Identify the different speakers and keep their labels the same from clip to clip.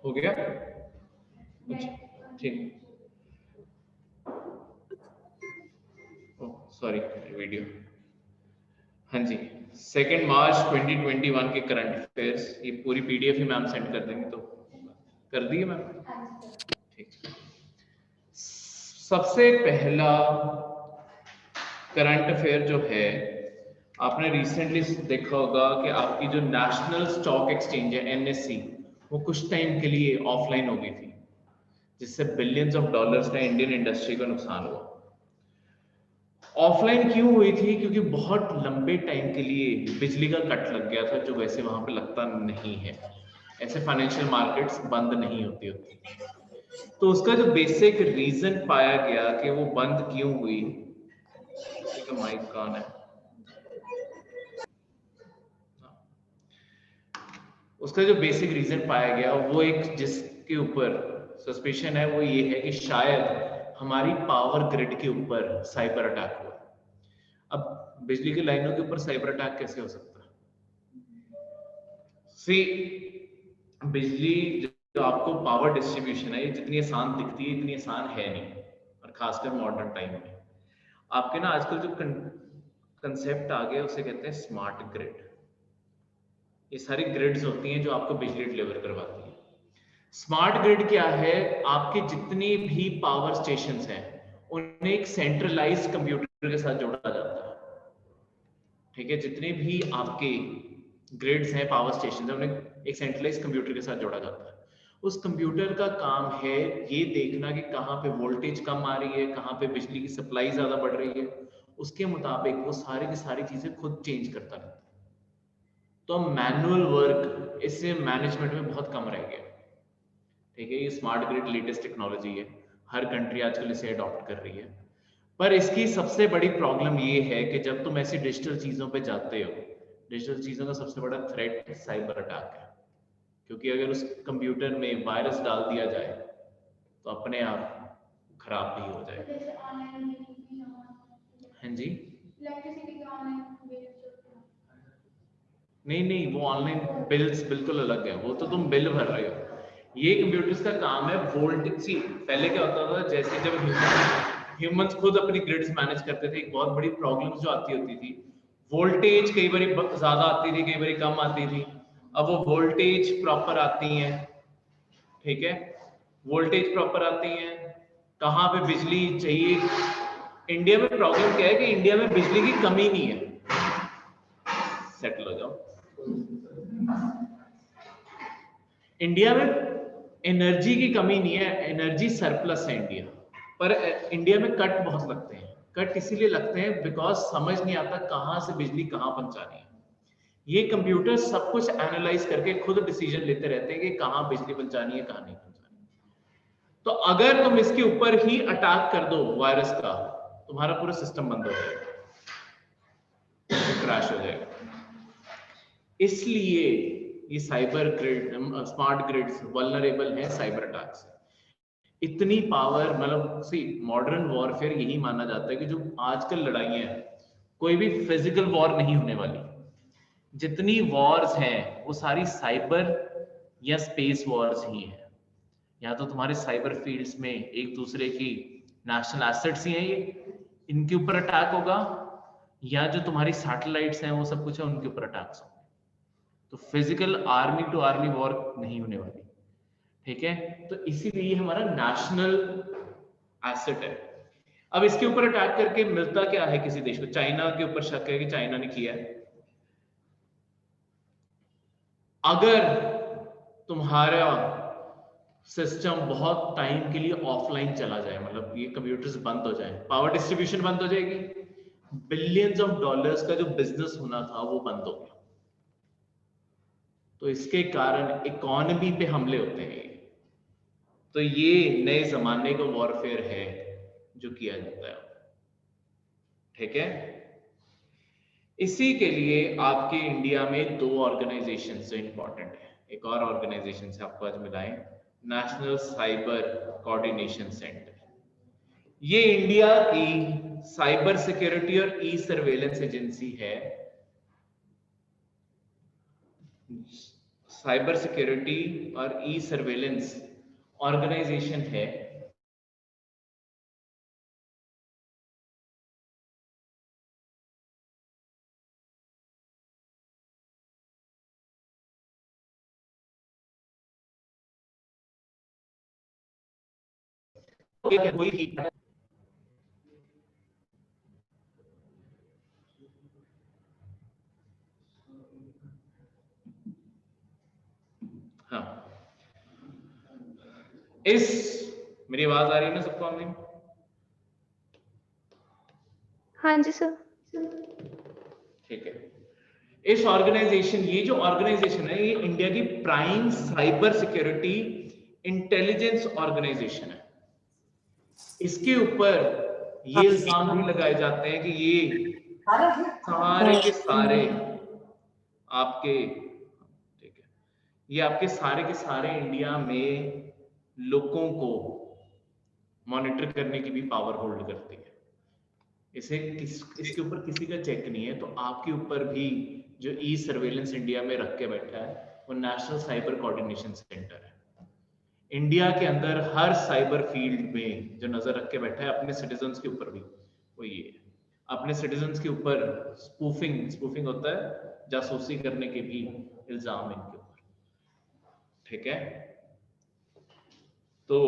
Speaker 1: हो गया? अच्छा, ठीक। Sorry, video. हाँ जी, 2 मार्च 2021 के करंट अफेयर्स, ये पूरी पीडीएफ ही मैम सेंड कर देंगे, तो कर दिए मैम? ठीक। सबसे पहला करंट अफेयर जो है, आपने रिसेंटली देखा होगा कि आपकी जो नेशनल स्टॉक एक्सचेंज है एनएससी, वो कुछ टाइम के लिए ऑफलाइन हो गई थी, जिससे बिलियंस ऑफ डॉलर्स का इंडियन इंडस्ट्री को नुकसान हुआ। ऑफलाइन क्यों हुई थी? क्योंकि बहुत लंबे टाइम के लिए बिजली का कट लग गया था, जो वैसे वहां पे लगता नहीं है। ऐसे फाइनेंशियल मार्केट्स बंद नहीं होती। तो उसका जो बेसिक रीजन पाया गया कि वो बंद क्यों हुई, किसी का माइक कौन है, उसका जो बेसिक रीजन पाया गया वो एक जिसके ऊपर सस्पेशन है, वो ये है कि शायद हमारी पावर ग्रिड के ऊपर साइबर अटैक हुआ। अब बिजली की लाइनों के ऊपर साइबर अटैक कैसे हो सकता है? सी, बिजली जो आपको पावर डिस्ट्रीब्यूशन है, ये जितनी आसान दिखती है इतनी आसान है नहीं, और खासकर मॉडर्न टाइम में। आपके ना आजकल जो कंसेप्ट आ गया उसे कहते हैं स्मार्ट ग्रिड। ये सारी ग्रिड्स होती हैं जो आपको बिजली डिलीवर करवाती है। स्मार्ट ग्रिड क्या है? आपके जितने भी पावर स्टेशंस हैं उन्हें एक सेंट्रलाइज्ड कंप्यूटर के साथ जोड़ा जाता है। ठीक है, जितने भी आपके ग्रिड्स हैं, पावर स्टेशन है, उन्हें एक सेंट्रलाइज्ड कंप्यूटर के साथ जोड़ा जाता है। उस कंप्यूटर का काम है ये देखना कि कहाँ पे वोल्टेज कम आ रही है, कहाँ पे बिजली की सप्लाई ज्यादा बढ़ रही है, उसके मुताबिक वो सारी की सारी चीजें खुद चेंज करता रहता है। तो मैनुअल वर्क इससे मैनेजमेंट में बहुत कम रह गया। ठीक है, ये स्मार्ट ग्रिड लेटेस्ट टेक्नोलॉजी है, हर कंट्री आजकल इसे अडॉप्ट कर रही है। पर इसकी सबसे बड़ी प्रॉब्लम ये है कि जब तुम ऐसी डिजिटल चीजों पे जाते हो, डिजिटल चीजों का सबसे बड़ा थ्रेट साइबर अटैक है। क्योंकि अगर उस कंप्यूटर में वायरस डाल दिया जाए तो अपने आप खराब भी हो जाए। हाँ जी, नहीं नहीं, वो ऑनलाइन बिल्स बिल्कुल अलग है, वो तो तुम बिल भर रहे हो। ये कंप्यूटर्स का काम है वोल्टेज। सी, पहले क्या होता था, जैसे जब ह्यूमंस खुद अपनी ग्रिड्स मैनेज करते थे, एक बहुत बड़ी प्रॉब्लम जो आती होती थी, वोल्टेज कई बार ज्यादा आती थी, कई बार कम आती थी। अब वो वोल्टेज प्रॉपर आती हैं, ठीक है, वोल्टेज प्रॉपर आती हैं, कहाँ पे बिजली चाहिए। इंडिया में प्रॉब्लम क्या है कि इंडिया में बिजली की कमी नहीं है। सेटल हो जाओ। इंडिया में एनर्जी की कमी नहीं है, एनर्जी सरप्लस है इंडिया। पर इंडिया में कट बहुत लगते हैं। कट इसीलिए लगते हैं बिकॉज समझ नहीं आता कहां से बिजली कहां पहुंचानी है। ये कंप्यूटर सब कुछ एनालाइज करके खुद डिसीजन लेते रहते हैं कि कहां बिजली पहुंचानी है, कहां नहीं पहुंचानी। तो अगर तुम इसके ऊपर ही अटैक कर दो वायरस का, तुम्हारा पूरा सिस्टम बंद हो जाएगा, क्रैश हो जाएगा। इसलिए ये cyber grid, smart grids vulnerable है साइबर अटैक से। इतनी पावर, मतलब सी, मॉडर्न वॉरफेयर यही माना जाता है कि जो आजकल लड़ाइयां हैं, कोई भी फिजिकल वॉर नहीं होने वाली। जितनी वॉर्स हैं वो सारी साइबर या स्पेस वॉर्स ही हैं। या तो तुम्हारे साइबर फील्ड्स में एक दूसरे की नेशनल एसेट्स ही हैं ये, इनके ऊपर अटैक होगा, या जो तुम्हारी सैटेलाइट्स हैं वो सब कुछ है उनके ऊपर अटैक्स होंगे। तो physical army to army war नहीं होने वाली। ठीक है, तो इसीलिए हमारा नेशनल एसेट है। अब इसके ऊपर अटैक करके मिलता क्या है किसी देश को? चाइना के ऊपर शक है कि चाइना ने किया है। अगर तुम्हारा सिस्टम बहुत टाइम के लिए ऑफलाइन चला जाए, मतलब ये कंप्यूटर्स बंद हो जाए, पावर डिस्ट्रीब्यूशन बंद हो जाएगी, बिलियंस ऑफ डॉलर्स का जो बिजनेस होना था वो बंद हो गया। तो इसके कारण इकोनॉमी पे हमले होते हैं। तो ये नए जमाने का वॉरफेयर है जो किया जाता है। ठीक है, इसी के लिए आपके इंडिया में दो ऑर्गेनाइजेशन जो इंपॉर्टेंट है, एक और ऑर्गेनाइजेशन से आपको आज मिलाएं, नेशनल साइबर कोऑर्डिनेशन सेंटर। ये इंडिया की साइबर सिक्योरिटी और ई सर्वेलेंस एजेंसी है। साइबर सिक्योरिटी और ई सर्वेलेंस ऑर्गेनाइजेशन है। हाँ, मेरी आवाज आ रही है ना सबको ऑनलाइन?
Speaker 2: हाँ जी सर।
Speaker 1: ठीक है। इस ऑर्गेनाइजेशन, ये जो ऑर्गेनाइजेशन है, ये इंडिया की prime cyber security intelligence organisation है। इसके ऊपर ये इल्जाम भी लगाए जाते हैं कि ये सारे के सारे आपके, ठीक है, ये आपके सारे के सारे इंडिया में लोगों को मॉनिटर करने की भी पावर होल्ड करती है। इसके ऊपर किसी का चेक नहीं है, तो आपके ऊपर भी जो ई सर्वेलेंस इंडिया में रख के बैठा है वो नेशनल साइबर कोऑर्डिनेशन सेंटर है। इंडिया के अंदर हर साइबर फील्ड में जो नजर रख के बैठा है अपने सिटीजन्स के ऊपर भी, वो ये है। अपने सिटीजन्स के ऊपर स्पूफिंग होता है, जासूसी करने के भी इल्जाम है इनके ऊपर, ठीक है। तो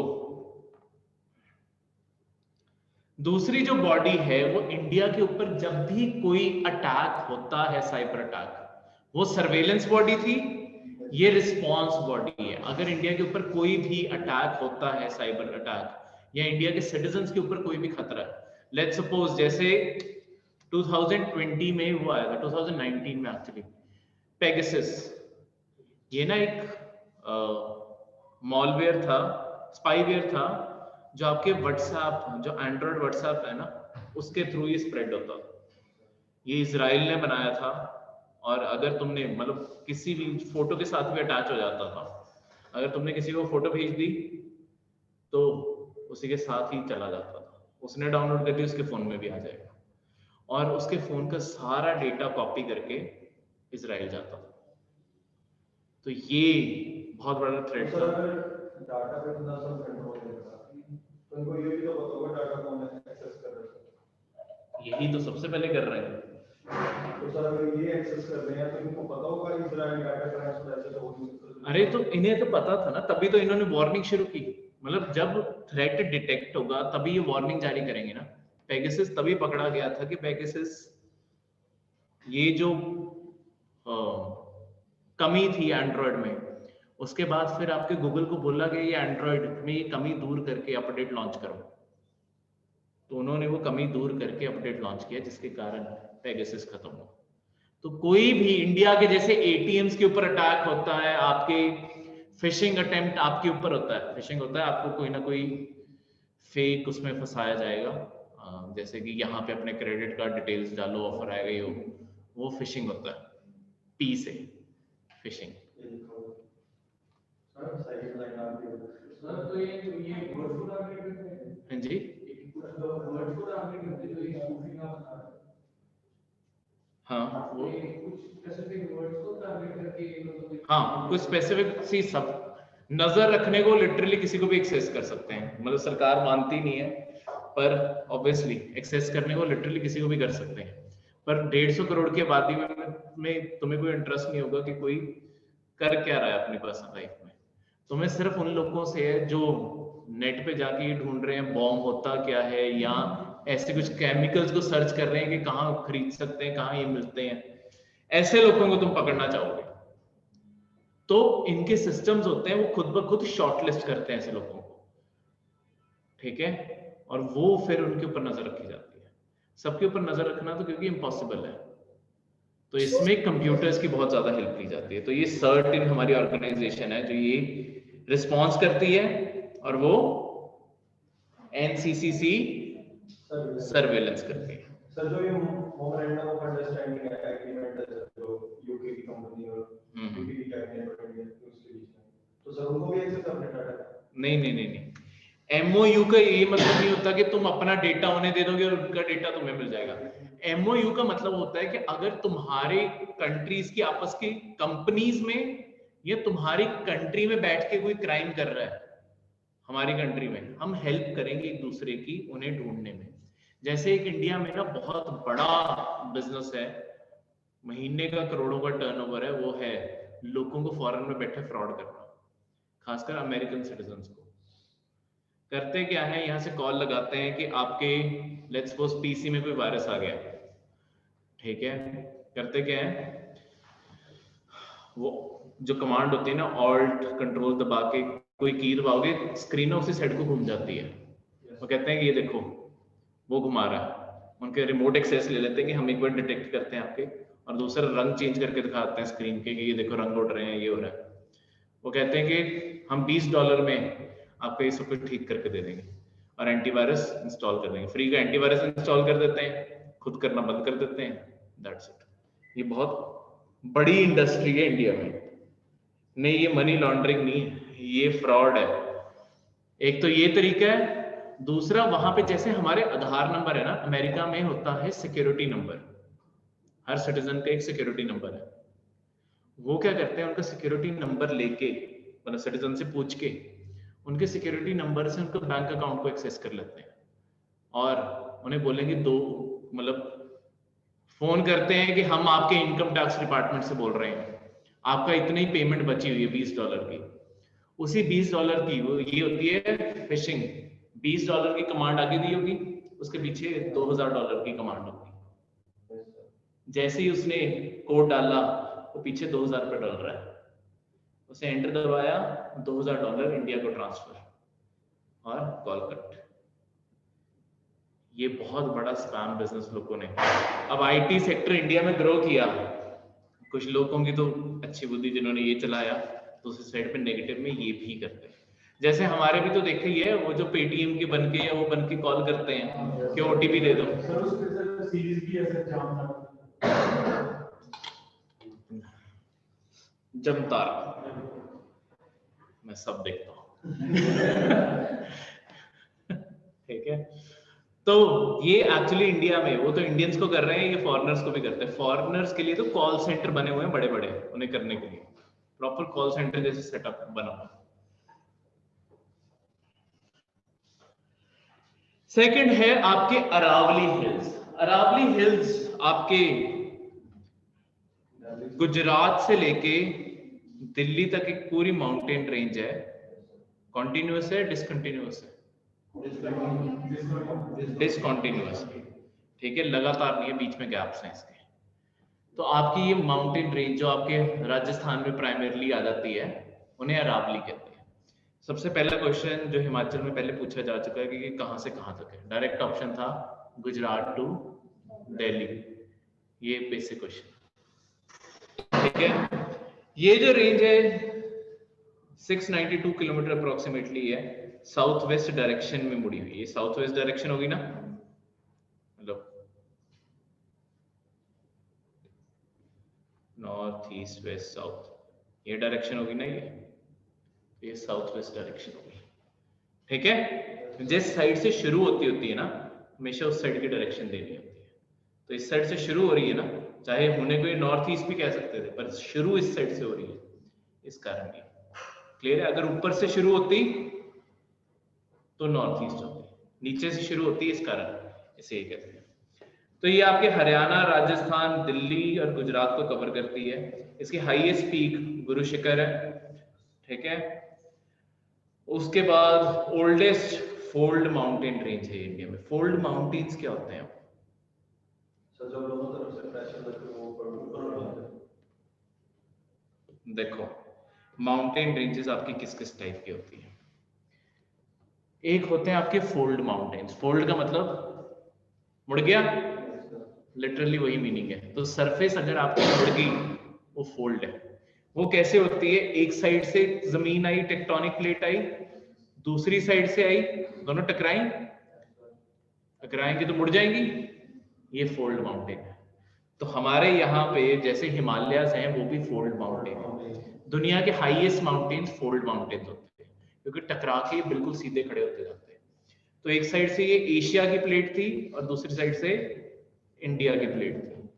Speaker 1: दूसरी जो बॉडी है वो इंडिया के ऊपर जब भी कोई अटैक होता है, साइबर अटैक, वो सर्वेलेंस बॉडी थी, ये रिस्पॉन्स बॉडी है। अगर इंडिया के ऊपर कोई भी अटैक होता है, साइबर अटैक, या इंडिया के सिटीजन्स के ऊपर कोई भी खतरा है, लेट्स सपोज जैसे 2020 में वो आया था, 2019 में एक्चुअली, पेगासस, ये ना एक मॉलवेयर था, स्पाईवेयर था, जो आपके व्हाट्सएप, जो एंड्रॉइड व्हाट्सएप है ना, उसके थ्रू ये स्प्रेड होता था। ये इजराइल ने बनाया था, और अगर तुमने मतलब किसी भी फोटो के साथ भी अटैच हो जाता था, अगर तुमने किसी को फोटो भेज दी तो उसी के साथ ही चला जाता था, उसने डाउनलोड कर दी, उसके फोन में भी आ जाएगा, और उसके फोन का सारा डेटा कॉपी करके इजराइल जाता था। तो ये बहुत बड़ा थ्रेट था।
Speaker 3: डाटा पे इतना सब कंट्रोल है, तो उनको ये भी तो पता होगा डाटा कौन एक्सेस कर रहा है।
Speaker 1: यही तो सबसे पहले कर रहे हैं।
Speaker 3: तो सर अगर ये एक्सेस कर रहे हैं तो इनको पता होगा इजराइल डाटा ट्रांसफर ऐसे तो हो नहीं सकता।
Speaker 1: अरे तो इन्हें तो पता था ना, तभी तो इन्होंने वार्निंग शुरू की। मतलब जब थ्रेट डिटेक्ट होगा तभी ये वार्निंग जारी करेंगे ना। पेगासस तभी पकड़ा गया था कि पेगासस, ये जो कमी थी एंड्रॉयड में, उसके बाद फिर आपके गूगल को बोला गया ये एंड्रॉयड में ये कमी दूर करके अपडेट लॉन्च करो, तो उन्होंने वो कमी दूर करके अपडेट लॉन्च किया, जिसके कारण पेगासस खत्म हुआ। तो कोई भी इंडिया के जैसे एटीएम्स के ऊपर अटैक होता है, आपके फिशिंग अटेम्प्ट आपके ऊपर होता है, फिशिंग होता है, आपको कोई ना कोई फेक उसमें फंसाया जाएगा, जैसे कि यहाँ पे अपने क्रेडिट कार्ड डिटेल्स डालो, ऑफर आएगा, ये वो फिशिंग होता है, पी से फिशिंग। हाँ जी, हाँ वो हाँ कुछ स्पेसिफिक सी सब नजर रखने को लिटरली किसी को भी एक्सेस कर सकते हैं, मतलब सरकार मानती नहीं है, पर ऑब्वियसली एक्सेस करने को लिटरली किसी को भी कर सकते हैं। पर 150 करोड़ की आबादी में तुम्हें कोई इंटरेस्ट नहीं होगा कि कोई कर क्या रहा है अपनी पर्सनल लाइफ में। तुम्हें सिर्फ उन लोगों से है जो नेट पे जाके ये ढूंढ रहे हैं बॉम्ब होता क्या है, या ऐसे कुछ केमिकल्स को सर्च कर रहे हैं कि कहाँ खरीद सकते हैं, कहाँ ये मिलते हैं, ऐसे लोगों को तुम पकड़ना चाहोगे। तो इनके सिस्टम्स होते हैं, वो खुद ब खुद शॉर्टलिस्ट करते हैं ऐसे लोगों को, ठीक है, और वो फिर उनके ऊपर नजर रखी जाती है। सबके ऊपर नजर रखना तो क्योंकि इम्पॉसिबल है, तो इसमें कंप्यूटर्स की बहुत ज्यादा हेल्प ली जाती है। तो ये सर्ट इन हमारी ऑर्गेनाइजेशन है जो ये रिस्पॉन्स करती है, और वो एनसीसीसी सर्वेलेंस करती है।
Speaker 3: सर जो ये मेमोरेंडम ऑफ अंडरस्टैंडिंग है, एग्रीमेंट है जो यूके की कंपनी और यूके की कैबिनेट और इंडिया के उसके बीच में, तो सर उनको भी एक्सेस करने डाटा?
Speaker 1: नहीं, एमओयू का ये मतलब नहीं होता कि तुम अपना डेटा उन्हें दे दोगे और उनका डेटा तुम्हें मिल जाएगा। एमओयू का मतलब होता है कि अगर तुम्हारे कंट्रीज की आपस की कंपनीज में ये तुम्हारी कंट्री में बैठ के कोई क्राइम कर रहा है, हमारी कंट्री में हम हेल्प करेंगे एक दूसरे की उन्हें ढूंढने में। जैसे एक इंडिया में ना बहुत बड़ा बिजनेस है, महीने का करोड़ों का टर्नओवर है, वो है लोगों को फॉरेन में बैठे फ्रॉड करना, खासकर अमेरिकन सिटीजन्स को। करते क्या है, यहाँ से कॉल लगाते हैं कि आपके लेट्स सपोज पीसी में कोई वायरस आ गया, ठीक है, करते क्या है, वो जो कमांड होती है ना, ऑल्ट कंट्रोल दबा के कोई की दबाओगे, स्क्रीन उसी साइड को घूम जाती है। वो कहते हैं कि ये देखो वो घुमा रहा है, उनके रिमोट एक्सेस ले लेते हैं कि हम एक बार डिटेक्ट करते हैं आपके, और दूसरा रंग चेंज करके दिखाते हैं स्क्रीन के कि ये देखो रंग उड़ रहे हैं, ये हो रहा है। वो कहते हैं कि हम $20 में आपको ये सब कुछ ठीक करके दे देंगे और एंटीवायरस इंस्टॉल कर देंगे, फ्री का एंटीवायरस इंस्टॉल कर देते हैं, खुद करना बंद कर देते हैं, दैट्स इट। ये बहुत बड़ी इंडस्ट्री है इंडिया में। नहीं, ये मनी लॉन्ड्रिंग नहीं है, ये फ्रॉड है। एक तो ये तरीका है, दूसरा वहां पे जैसे हमारे आधार नंबर है ना, अमेरिका में होता है सिक्योरिटी नंबर, हर सिटीजन का एक सिक्योरिटी नंबर है। वो क्या करते हैं, उनका सिक्योरिटी नंबर लेके, मतलब सिटीजन से पूछ के उनके सिक्योरिटी नंबर से उनका बैंक अकाउंट को एक्सेस कर लेते हैं और उन्हें बोलेंगे मतलब फोन करते हैं कि हम आपके इनकम टैक्स डिपार्टमेंट से बोल रहे हैं, आपका इतनी ही पेमेंट बची हुई है $20 की। उसी $20 की वो ये होती है फिशिंग। $20 की कमांड आगे दी होगी, उसके पीछे $2000 की कमांड होगी। जैसे ही उसने कोड डाला, वो पीछे 2000 रुपये डल रहा है, उसे एंटर दबाया, $2000 इंडिया को ट्रांसफर और कॉल कट। ये बहुत बड़ा स्पैम बिजनेस लोगों ने। अब आईटी सेक्टर इंडिया में ग्रो किया, कुछ लोगों की तो अच्छी बुद्धि जिन्होंने ये चलाया, दूसरी साइड पे नेगेटिव में ये भी करते हैं। जैसे हमारे भी तो देखे ही है, वो जो पेटीएम के बन के या वो बन के कॉल करते हैं कि ओटीपी दे दो। जमतार मैं सब देखता हूँ। ठीक है, तो ये एक्चुअली इंडिया में, वो तो इंडियंस को कर रहे हैं, ये फॉरेनर्स को भी करते हैं। फॉरेनर्स के लिए तो कॉल सेंटर बने हुए हैं बड़े बड़े, उन्हें करने के लिए प्रॉपर कॉल सेंटर जैसे सेटअप बना हुआ। सेकंड है आपके अरावली हिल्स। अरावली हिल्स आपके गुजरात से लेके दिल्ली तक एक पूरी माउंटेन रेंज है। कॉन्टिन्यूअस है, डिसकंटिन्यूअस है? डिसकंटिन्यूअस, ठीक है, लगातार नहीं है, बीच में गैप्स हैं इसके। तो आपकी ये माउंटेन रेंज जो आपके राजस्थान में प्राइमरीली आ जाती है, उन्हें अरावली कहते हैं। सबसे पहला क्वेश्चन जो हिमाचल में पहले पूछा जा चुका है कि कहां से कहां तक है, डायरेक्ट ऑप्शन था गुजरात टू दिल्ली, ये बेसिक क्वेश्चन, ठीक है। ये जो रेंज है 692 किलोमीटर अप्रोक्सीमेटली है, साउथ वेस्ट डायरेक्शन में मुड़ी हुई। ये साउथ वेस्ट डायरेक्शन होगी ना, मतलब नॉर्थ ईस्ट वेस्ट साउथ, ये डायरेक्शन होगी ना, ये साउथ वेस्ट डायरेक्शन होगी, ठीक है। जिस साइड से शुरू होती है ना, हमेशा उस साइड की डायरेक्शन देनी होती है। तो इस साइड से शुरू हो रही है ना, चाहे होने को नॉर्थ ईस्ट भी कह सकते थे, पर शुरू इस साइड से हो रही है, इस कारण ये क्लियर है। अगर ऊपर से शुरू होती तो नॉर्थ ईस्ट होती, नीचे से शुरू होती है, इस कारण इसे ये कहते हैं। तो ये आपके हरियाणा, राजस्थान, दिल्ली और गुजरात को कवर करती है। इसकी हाईएस्ट पीक गुरु शिखर है, ठीक है। उसके बाद ओल्डेस्ट फोल्ड माउंटेन रेंज है इंडिया में। फोल्ड माउंटेन्स क्या होते हैं? देखो, माउंटेन रेंजेस आपकी किस किस टाइप की होती है। एक होते हैं आपके फोल्ड माउंटेन्स। फोल्ड का मतलब मुड़ गया, लिटरली वही मीनिंग है। तो सरफेस अगर आपकी मुड़ गई, वो फोल्ड है। वो कैसे होती है? एक साइड से जमीन आई, टेक्टोनिक प्लेट आई, दूसरी साइड से आई, दोनों टकराएंगे तो मुड़ जाएंगी, ये फोल्ड माउंटेन है। तो हमारे यहाँ पे जैसे हिमालयाज हैं, वो भी फोल्ड माउंटेन है। दुनिया के हाईएस्ट माउंटेन्स फोल्ड माउंटेन्स होते हैं, क्योंकि टकरा के बिल्कुल सीधे खड़े होते जाते हैं। तो एक साइड से ये एशिया की प्लेट थी और दूसरी साइड से इंडिया की प्लेट थी।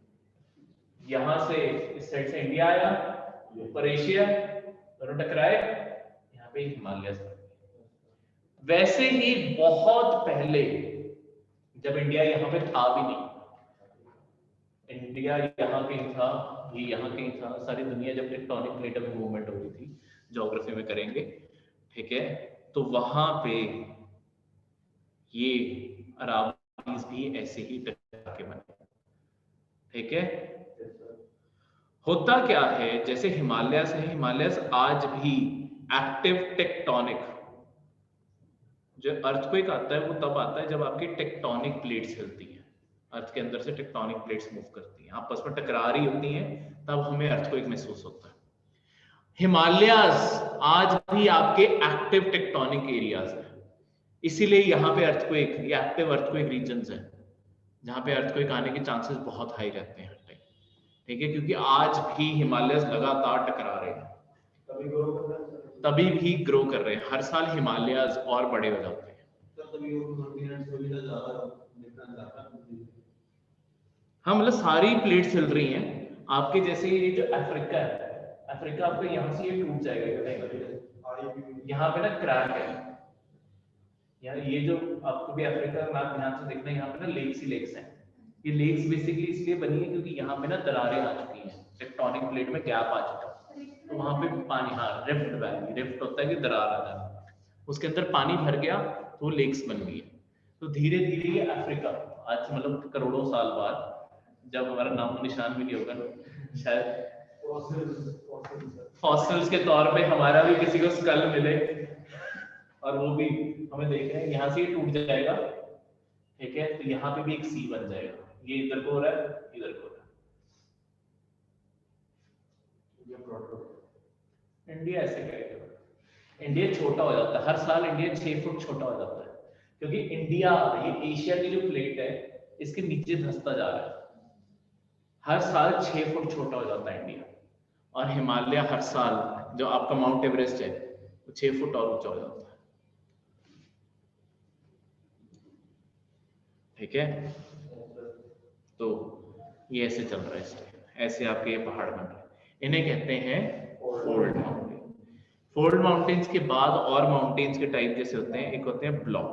Speaker 1: यहां से इस साइड से इंडिया आया, ऊपर एशिया, दोनों टकराए, यहाँ पे हिमालय। वैसे ही बहुत पहले जब इंडिया यहाँ पे था भी नहीं, इंडिया यहाँ कहीं था, ये यहाँ कहीं था, सारी दुनिया जब टेक्टोनिक प्लेट में मूवमेंट हो रही थी, ज्योग्राफी में करेंगे, ठीक है, तो वहां पे ये अराबीज भी ऐसे ही टकरा के बने, ठीक है। होता क्या है, जैसे हिमालयस है, हिमालयस आज भी एक्टिव टेक्टोनिक, जो अर्थक्वेक आता है वो तब आता है जब आपकी टेक्टोनिक प्लेट्स हिलती हैं, अर्थ के अंदर से टेक्टोनिक प्लेट्स मूव करती हैं, आपस में टकरा रही होती हैं, तब हमें अर्थक्वेक महसूस होता है। हिमालयस आज भी आपके एक्टिव टेक्टोनिक एरियाज हैं, इसीलिए यहाँ पे अर्थक्वेक, ये एक्टिव अर्थक्वेक रीजन्स हैं, जहाँ पे अर्थक्वेक आने के चांसेस बहुत हाई रहते हैं, ठीक है, क्योंकि आज भी हिमालयस लगातार टकरा रहे हैं, तभी भी ग्रो कर रहे हैं, हर साल हिमालयस और बड़े हो जाते हैं। हाँ, मतलब सारी प्लेट्स हिल रही हैं आपके, जैसे ये जो अफ्रीका है, अफ्रीका आपको यहाँ से ये टूट जाएगा, यहाँ पे ना क्रैक है, यार ये जो आपको भी अफ्रीका का मैप ध्यान से देखना, यहाँ पे ना लेक्स ही लेक्स हैं, ये लेक्स बेसिकली इसलिए बनी है क्योंकि यहाँ पे ना दरारें आ चुकी हैं, टेक्टोनिक प्लेट में गैप आ चुका है, तो वहां पे पानी, हाँ रिफ्ट वैली, रिफ्ट होता है कि दरार आ जाना, उसके अंदर पानी भर गया तो लेक्स बन गई है। तो धीरे धीरे ये अफ्रीका आज से मतलब करोड़ों साल बाद, जब हमारा नाम निशान भी नहीं होगा शायद, फॉसिल्स के तौर पे हमारा भी किसी को स्कल मिले और वो भी हमें देख रहे हैं, यहाँ से ये टूट जाएगा, ठीक है, तो यहाँ पे भी एक सी बन जाएगा, ये इधर को हो रहा है, इधर को हो रहा है। इंडिया ऐसे करेगा, इंडिया छोटा हो जाता है, हर साल इंडिया 6 फुट छोटा हो जाता है, क्योंकि इंडिया, ये एशिया की जो प्लेट है, इसके नीचे धंसता जा रहा है, हर साल 6 फुट छोटा हो जाता है इंडिया, और हिमालय हर साल, जो आपका माउंट एवरेस्ट है, वो 6 फुट और ऊंचा हो जाता है, ठीक है। तो ये ऐसे चल रहा है, ऐसे आपके ये पहाड़ बन रहे हैं, इन्हें कहते हैं फोल्ड माउंटेन। फोल्ड माउंटेन्स के बाद और माउंटेन्स के टाइप जैसे होते हैं, एक होते हैं ब्लॉक,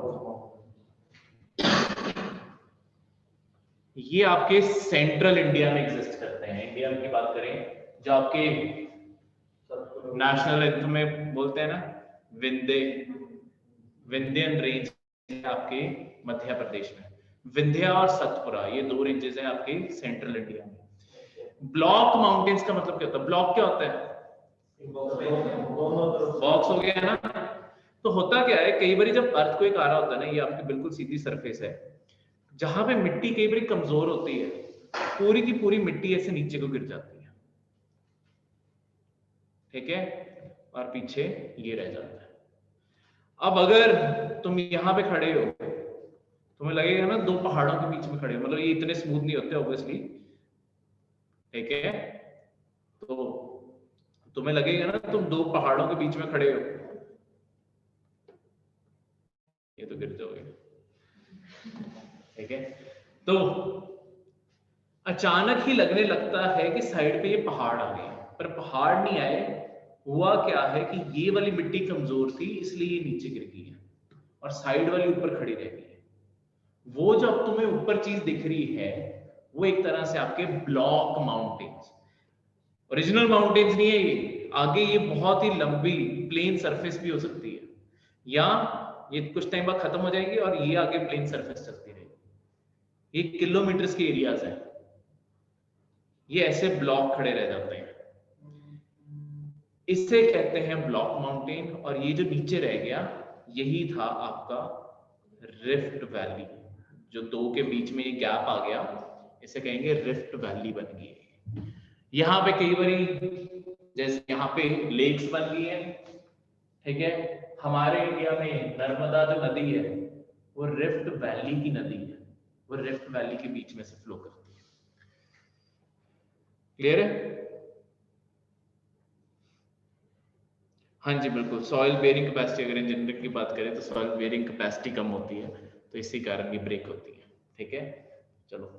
Speaker 1: ये आपके सेंट्रल इंडिया में एग्जिस्ट करते हैं। इंडिया की बात करें, जो आपके नेशनल एंथम में बोलते हैं ना, विंध्यन रेंज आपके मध्य प्रदेश में, विंध्या और सतपुरा, ये 2 रेंजेस हैं आपके सेंट्रल इंडिया में। ब्लॉक माउंटेन्स का मतलब क्या होता है, ब्लॉक क्या होता है, बॉक्स हो गया ना। तो होता क्या है, कई बार जब अर्थक्वेक आ रहा होता है ना, ये आपकी बिल्कुल सीधी सरफेस है, जहां पे मिट्टी कई बार कमजोर होती है, पूरी की पूरी मिट्टी ऐसे नीचे को गिर जाती है, ठीक है, और पीछे ये रह जाता है। अब अगर तुम यहाँ पे खड़े हो, तुम्हें लगेगा ना 2 पहाड़ों के बीच में खड़े हो, मतलब ये इतने स्मूथ नहीं होते ऑब्वियसली, ठीक है, तो तुम्हें लगेगा ना तुम 2 पहाड़ों के बीच में खड़े हो, ये तो गिर जाओगे, ठीक है। तो अचानक ही लगने लगता है कि साइड पे ये पहाड़ आ गए, पर पहाड़ नहीं आए, हुआ क्या है कि ये वाली मिट्टी कमजोर थी, इसलिए ये नीचे गिर गई है और साइड वाली ऊपर खड़ी रह गई है। वो जो अब तुम्हें ऊपर चीज दिख रही है, वो एक तरह से आपके ब्लॉक माउंटेन्स, ओरिजिनल माउंटेन्स नहीं है ये, आगे ये बहुत ही लंबी प्लेन सरफेस भी हो सकती है, या ये कुछ टाइम बाद खत्म हो जाएगी और ये आगे प्लेन सरफेस चलती रहेगी, ये किलोमीटर्स के एरियाज है, ये ऐसे ब्लॉक खड़े रह जाते हैं, इसे कहते हैं ब्लॉक माउंटेन। और ये जो नीचे रह गया, यही था आपका रिफ्ट वैली, जो 2 के बीच में ये गैप आ गया, इसे कहेंगे रिफ्ट वैली बन गई। यहाँ पे कई बारी जैसे यहाँ पे लेक्स बन गई है, ठीक है, हमारे इंडिया में नर्मदा जो नदी है, वो रिफ्ट वैली की नदी है, वो रिफ्ट वैली के बीच में से फ्लो करती है, क्लियर है। हाँ जी बिल्कुल, सॉइल बेयरिंग कैपेसिटी, अगर इंजीनियरिंग की बात करें तो सॉइल बेयरिंग कैपेसिटी कम होती है, तो इसी कारण ये ब्रेक होती है, ठीक है। चलो,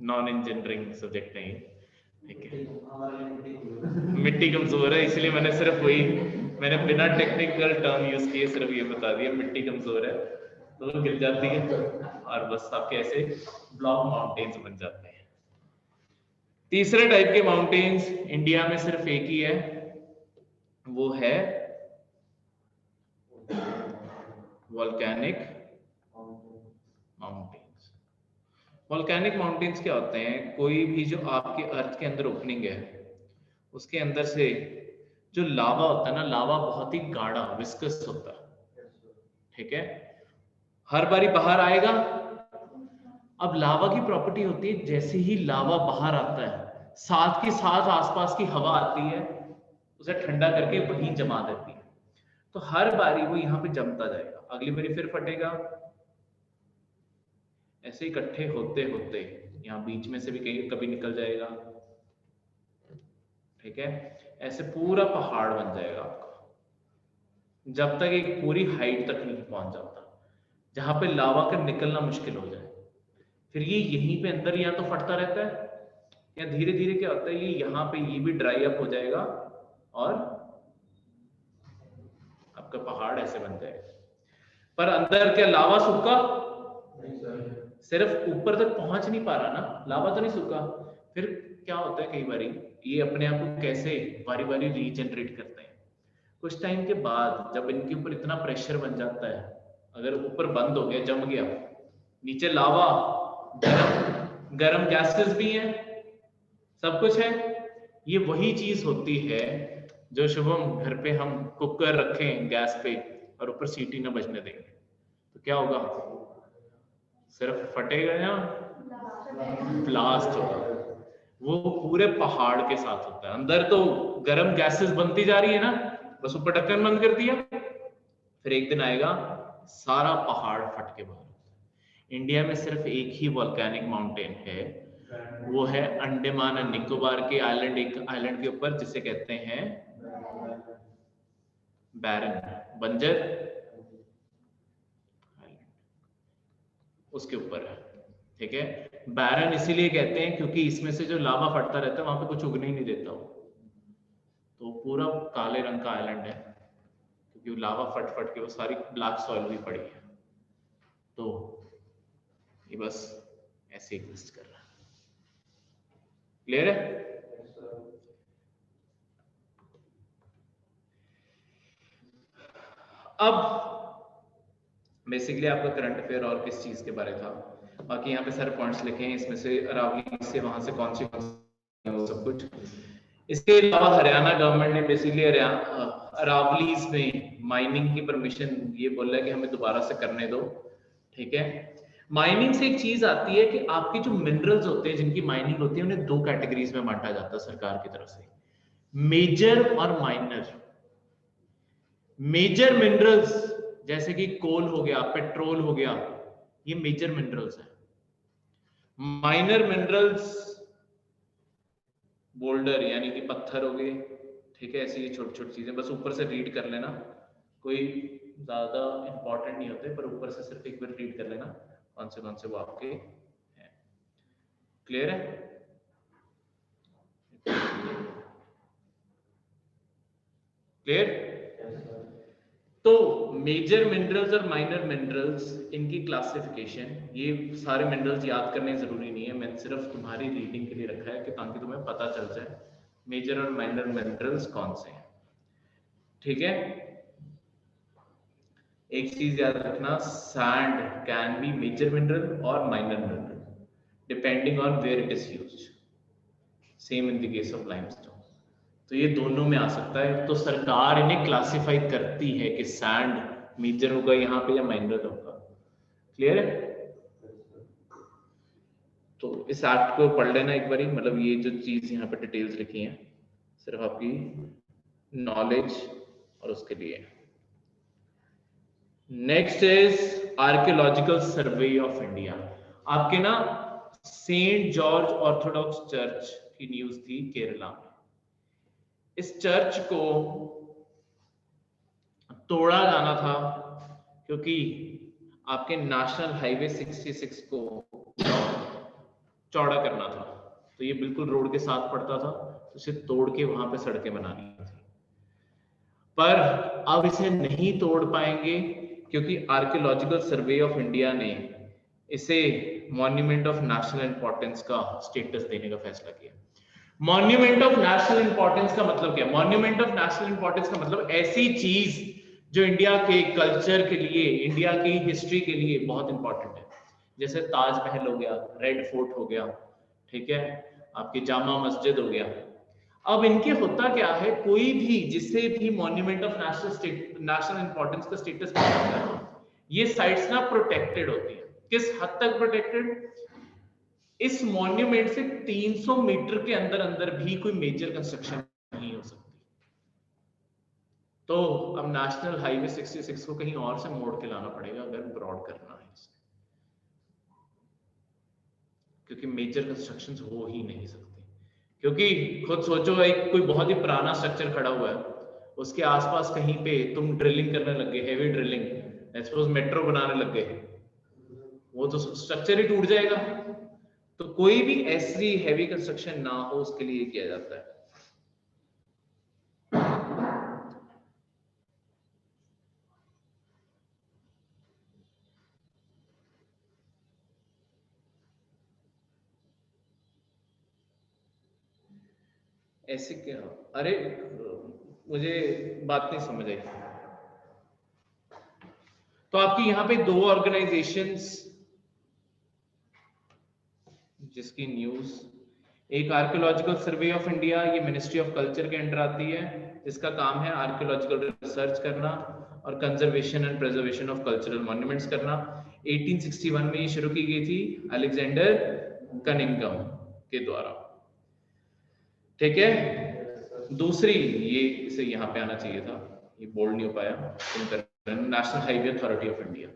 Speaker 1: नॉन इंजीनियरिंग सब्जेक्ट नहीं, ठीक है, मिट्टी कमजोर है, इसलिए मैंने सिर्फ वही, मैंने बिना टेक्निकल टर्म यूज किए सिर्फ ये बता दिया, मिट्टी कमजोर है तो वो गिर जाती है और बस आपके ऐसे ब्लॉक माउंटेन्स बन जाते हैं। तीसरे टाइप के माउंटेन्स इंडिया में सिर्फ एक ही है, वो है वोल्केनिक माउंटेन्स। वोल्केनिक माउंटेन्स क्या होते हैं? कोई भी जो आपके अर्थ के अंदर ओपनिंग है उसके अंदर से जो लावा होता है ना, लावा बहुत ही गाढ़ा विस्कस होता है, ठीक है, हर बारी बाहर आएगा। अब लावा की प्रॉपर्टी होती है जैसे ही लावा बाहर आता है साथ के साथ आसपास की हवा आती है उसे ठंडा करके वहीं जमा देती है, तो हर बारी वो यहाँ पे जमता जाएगा, अगली बारी फिर फटेगा, ऐसे इकट्ठे होते होते यहाँ बीच में से भी कहीं कभी निकल जाएगा, ठीक है, ऐसे पूरा पहाड़ बन जाएगा आपका, जब तक एक पूरी हाइट तक नहीं पहुंच जाता जहां पे लावा का निकलना मुश्किल हो जाए। फिर ये यहीं पे अंदर या तो फटता रहता है या धीरे धीरे क्या होता है, ये यहाँ पे ये भी ड्राई अप हो जाएगा और आपका पहाड़ ऐसे बन जाएगा। पर अंदर क्या लावा सूखा? सिर्फ ऊपर तक पहुंच नहीं पा रहा ना, लावा तो नहीं सूखा। फिर क्या होता है, कई बारी ये अपने आप को कैसे बारी बारी रीजनरेट करते हैं। कुछ टाइम के बाद जब इनके ऊपर इतना प्रेशर बन जाता है, अगर ऊपर बंद हो गया, जम गया, नीचे लावा, गरम गैसेस भी हैं, सब कुछ है, ये वही चीज होती है जो शुभम घर पे हम कुकर रखें गैस पे और ऊपर सीटी ना बजने देंगे तो क्या होगा? सिर्फ फटेगा या ब्लास्ट होगा। वो पूरे पहाड़ के साथ होता है, अंदर तो गरम गैसेस बनती जा रही है ना, बस ऊपर ढक्कन बंद कर दिया, फिर एक दिन आएगा सारा पहाड़ फट के बाहर। इंडिया में सिर्फ एक ही वोल्केनिक माउंटेन है, वो है अंडमान एंड निकोबार के आइलैंड, एक आइलैंड के ऊपर जिसे कहते हैं बैरन, बंजर आइलैंड, उसके ऊपर है, ठीक है। बैरन इसीलिए कहते हैं क्योंकि इसमें से जो लावा फटता रहता है वहां पे कुछ उगने ही नहीं देता वो, तो पूरा काले रंग का आइलैंड है क्योंकि लावा फट फट के वो सारी ब्लैक सॉइल भी पड़ी है, तो ये बस ऐसे एग्जिस्ट कर रहा है। क्लियर है? अब बेसिकली आपका करंट अफेयर और किस चीज के बारे था, बाकी यहाँ पे सारे पॉइंट्स लिखे हैं, इसमें से अरावली से वहां से कौन सी वो सब कुछ। इसके अलावा हरियाणा गवर्नमेंट ने बेसिकली अरावलीज में माइनिंग की परमिशन ये बोला है कि हमें दोबारा से करने दो, ठीक है। माइनिंग से एक चीज आती है कि आपके जो मिनरल्स होते हैं जिनकी माइनिंग होती है उन्हें दो कैटेगरीज में बांटा जाता है सरकार की तरफ से, मेजर और माइनर। मेजर मिनरल्स जैसे कि कोल हो गया, पेट्रोल हो गया, ये मेजर मिनरल्स हैं। माइनर मिनरल्स बोल्डर यानी कि पत्थर हो गए, ठीक है, ऐसी छोटी छोटी चीजें, बस ऊपर से रीड कर लेना, कोई ज्यादा इंपॉर्टेंट नहीं होते, पर ऊपर से सिर्फ एक बार रीड कर लेना कौन से वो आपके हैं। क्लियर है? क्लियर? तो मेजर मिनरल्स और माइनर मिनरल्स, इनकी क्लासिफिकेशन, ये सारे मिनरल्स याद करने जरूरी नहीं है, मैंने सिर्फ तुम्हारी रीडिंग के लिए रखा है कि ताकि तुम्हें पता चल जाए मेजर और माइनर मिनरल्स कौन से हैं, ठीक है। एक चीज याद रखना, sand can be major mineral और minor mineral depending on where it is used, same in the case of limestone, तो ये दोनों में आ सकता है। तो सरकार इन्हें क्लासिफाई करती है कि सैंड मेजर होगा यहाँ पे या माइनर होगा। क्लियर है? तो इस एक्ट को पढ़ लेना एक बारी, मतलब ये जो चीज यहाँ पे डिटेल्स लिखी हैं सिर्फ आपकी नॉलेज और उसके लिए। Next is archaeological survey of India. आपके ना सेंट जॉर्ज ऑर्थोडॉक्स चर्च की न्यूज थी केरला में। इस चर्च को तोड़ा जाना था क्योंकि आपके नेशनल हाईवे 66 को चौड़ा करना था, तो ये बिल्कुल रोड के साथ पड़ता था, तो इसे तोड़ के वहां पे सड़कें बनानी थी। पर अब इसे नहीं तोड़ पाएंगे क्योंकि आर्कियोलॉजिकल सर्वे ऑफ इंडिया ने इसे मॉन्यूमेंट ऑफ नेशनल इंपॉर्टेंस का स्टेटस देने का फैसला किया। मॉन्यूमेंट ऑफ नेशनल इंपॉर्टेंस का मतलब क्या? मॉन्यूमेंट ऑफ नेशनल इंपॉर्टेंस का मतलब ऐसी चीज जो इंडिया के कल्चर के लिए, इंडिया की हिस्ट्री के लिए बहुत इंपॉर्टेंट है, जैसे ताजमहल हो गया, रेड फोर्ट हो गया, ठीक है, आपकी जामा मस्जिद हो गया। अब इनके होता क्या है, कोई भी जिससे भी मॉन्यूमेंट ऑफ नेशनल इंपॉर्टेंस का स्टेटस मिलता है, ये साइट्स ना प्रोटेक्टेड होती है। किस हद तक प्रोटेक्टेड? इस मॉन्यूमेंट से 300 मीटर के अंदर अंदर भी कोई मेजर कंस्ट्रक्शन नहीं हो सकती। तो अब नेशनल हाईवे 66 को कहीं और से मोड़ के लाना पड़ेगा अगर ब्रॉड करना है इसे, क्योंकि मेजर कंस्ट्रक्शंस हो ही नहीं सकती। क्योंकि खुद सोचो, एक कोई बहुत ही पुराना स्ट्रक्चर खड़ा हुआ है, उसके आसपास कहीं पे तुम ड्रिलिंग करने लग गए, हेवी ड्रिलिंग, सपोज मेट्रो बनाने लग गए, वो तो स्ट्रक्चर ही टूट जाएगा। तो कोई भी ऐसी हैवी कंस्ट्रक्शन ना हो, उसके लिए किया जाता है। ऐसे क्या? अरे मुझे बात नहीं समझ आई। तो आपकी यहाँ पे दो ऑर्गेनाइजेशंस जिसकी न्यूज, एक आर्कियोलॉजिकल सर्वे ऑफ इंडिया, ये मिनिस्ट्री ऑफ कल्चर के अंडर आती है, जिसका काम है आर्कियोलॉजिकल रिसर्च करना और conservation and preservation of cultural monuments करना। 1861 में ये शुरू की गई थी अलेक्जेंडर कनिंघम के द्वारा, ठीक है। दूसरी, ये इसे यहाँ पे आना चाहिए था, ये बोल्ड नहीं हो पाया, national highway authority of India.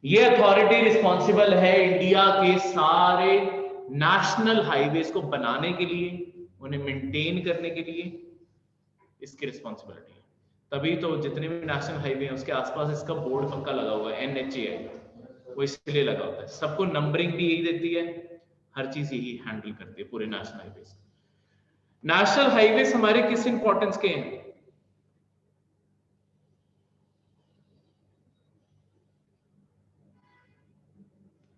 Speaker 1: ये अथॉरिटी रिस्पॉन्सिबल है इंडिया के सारे नेशनल हाईवेज को बनाने के लिए, उन्हें मेंटेन करने के लिए, इसकी रिस्पॉन्सिबिलिटी है। तभी तो जितने भी नेशनल हाईवे हैं उसके आसपास इसका बोर्ड पक्का लगा हुआ है, NHAI, वो इसलिए लगा होता है। सबको नंबरिंग भी यही देती है, हर चीज यही हैंडल करती है पूरे नेशनल हाईवेज। नेशनल हाईवेज हमारे किस इंपॉर्टेंस के हैं?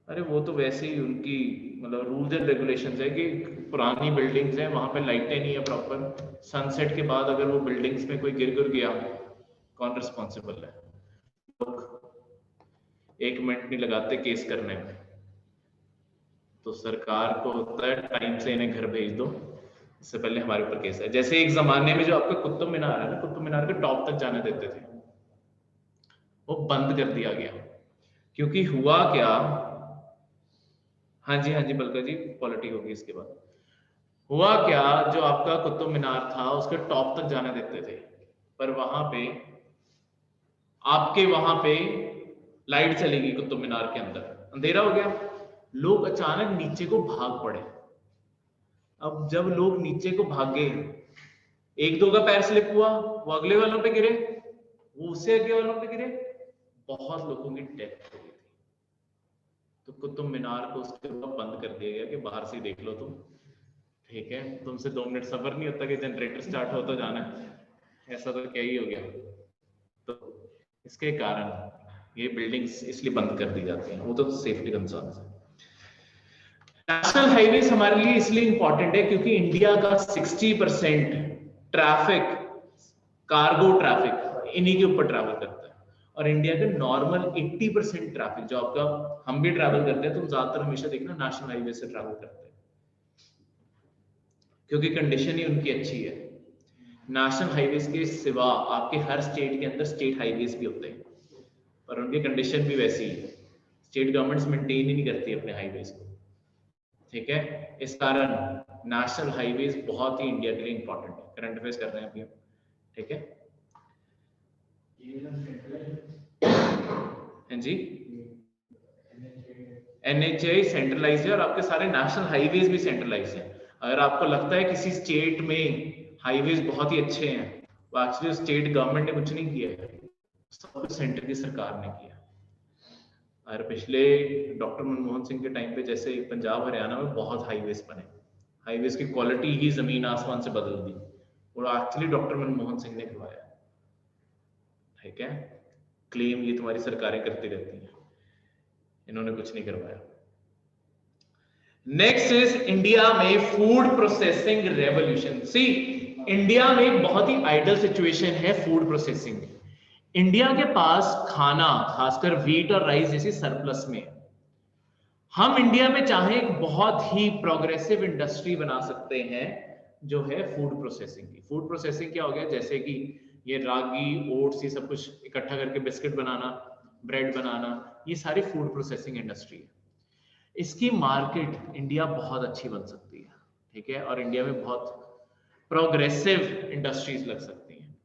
Speaker 1: अरे वो तो वैसे ही उनकी मतलब रूल्स एंड रेगुलेशंस है कि पुरानी बिल्डिंग्स हैं, वहां पे लाइटें नहीं है प्रॉपर, सनसेट के बाद अगर वो बिल्डिंग्स में कोई गिर गया, कौन रिस्पॉन्सिबल है? लोग 1 मिनट नहीं लगाते केस करने में, तो सरकार को होता है टाइम से इन्हें घर भेज दो, इससे पहले हमारे ऊपर केस है। जैसे एक जमाने में जो आपका कुतुब मीनार है ना, कुतुब मीनार के टॉप तक जाने देते थे, वो बंद कर दिया गया। क्योंकि हुआ क्या, हाँ जी बलका जी, पॉलिटी होगी इसके बाद। हुआ क्या, जो आपका कुतुब मीनार था उसके टॉप तक जाने देते थे, पर वहां पे आपके वहां पे लाइट चलेगी कुतुब मीनार के अंदर, अंधेरा हो गया, लोग अचानक नीचे को भाग पड़े। अब जब लोग नीचे को भागे, 1-2 का पैर स्लिप हुआ, वो अगले वालों पे गिरे, वो उससे अगले वालों पे गिरे, बहुत लोगों की डेथ हो गई थी। तो कुतुब मीनार को उसके बाद बंद कर दिया गया कि बाहर से देख लो तुम, ठीक है, तुमसे 2 मिनट सफर नहीं होता कि जनरेटर स्टार्ट हो तो जाना है, ऐसा तो क्या ही हो गया। तो इसके कारण ये बिल्डिंग्स इसलिए बंद कर दी जाती हैं, वो तो सेफ्टी कंसर्न है। नेशनल हाईवेज हमारे लिए इसलिए इंपॉर्टेंट है क्योंकि इंडिया का 60% ट्रैफिक, कार्गो ट्रैफिक इन्हीं के ऊपर ट्रैवल करता है, और इंडिया का नॉर्मल 80% ट्रैफिक जो आपका, हम भी ट्रैवल करते हैं, तो ज्यादातर हमेशा देखना नेशनल हाईवे से ट्रैवल करते हैं, क्योंकि कंडीशन ही उनकी अच्छी है। नेशनल हाईवेज के सिवा आपके हर स्टेट के अंदर स्टेट हाईवेज भी होते हैं, पर उनकी कंडीशन भी वैसी है, स्टेट गवर्नमेंट्स मेंटेन ही नहीं करती अपने हाईवेज को, ठीक है। इस कारण नेशनल हाईवेज बहुत ही इंडिया के लिए इंपॉर्टेंट है। करंट अफेयर्स कर रहे हैं अभी हम, ठीक है। हाँ जी, NHAI सेंट्रलाइज है और आपके सारे नेशनल हाईवेज भी सेंट्रलाइज है। अगर आपको लगता है किसी स्टेट में हाईवेज बहुत ही अच्छे हैं, वो एक्चुअली स्टेट गवर्नमेंट ने कुछ नहीं किया है, सब कुछ सेंटर की सरकार ने किया। और पिछले डॉक्टर मनमोहन सिंह के टाइम पे जैसे पंजाब हरियाणा में बहुत हाईवेज बने, हाईवेज की क्वालिटी ही जमीन आसमान से बदल दी, और एक्चुअली डॉक्टर मनमोहन सिंह ने करवाया। ठीक है, क्लेम ये तुम्हारी सरकारें करती रहती हैं, इन्होंने कुछ नहीं करवाया। नेक्स्ट इज इंडिया में फूड प्रोसेसिंग रेवोल्यूशन। सी, इंडिया में एक बहुत ही आइडियल सिचुएशन है फूड प्रोसेसिंग। इंडिया के पास खाना, खासकर व्हीट और राइस जैसी सरप्लस में है। हम इंडिया में चाहे एक बहुत ही प्रोग्रेसिव इंडस्ट्री बना सकते हैं जो है फूड प्रोसेसिंग की। फूड प्रोसेसिंग क्या हो गया, जैसे कि ये रागी, ओट्स, ये सब कुछ इकट्ठा करके बिस्किट बनाना, ब्रेड बनाना, ये सारी फूड प्रोसेसिंग इंडस्ट्री है। इसकी मार्केट इंडिया बहुत अच्छी बन सकती है। ठीक है, और इंडिया में बहुत प्रोग्रेसिव इंडस्ट्रीज लग सकती हैं।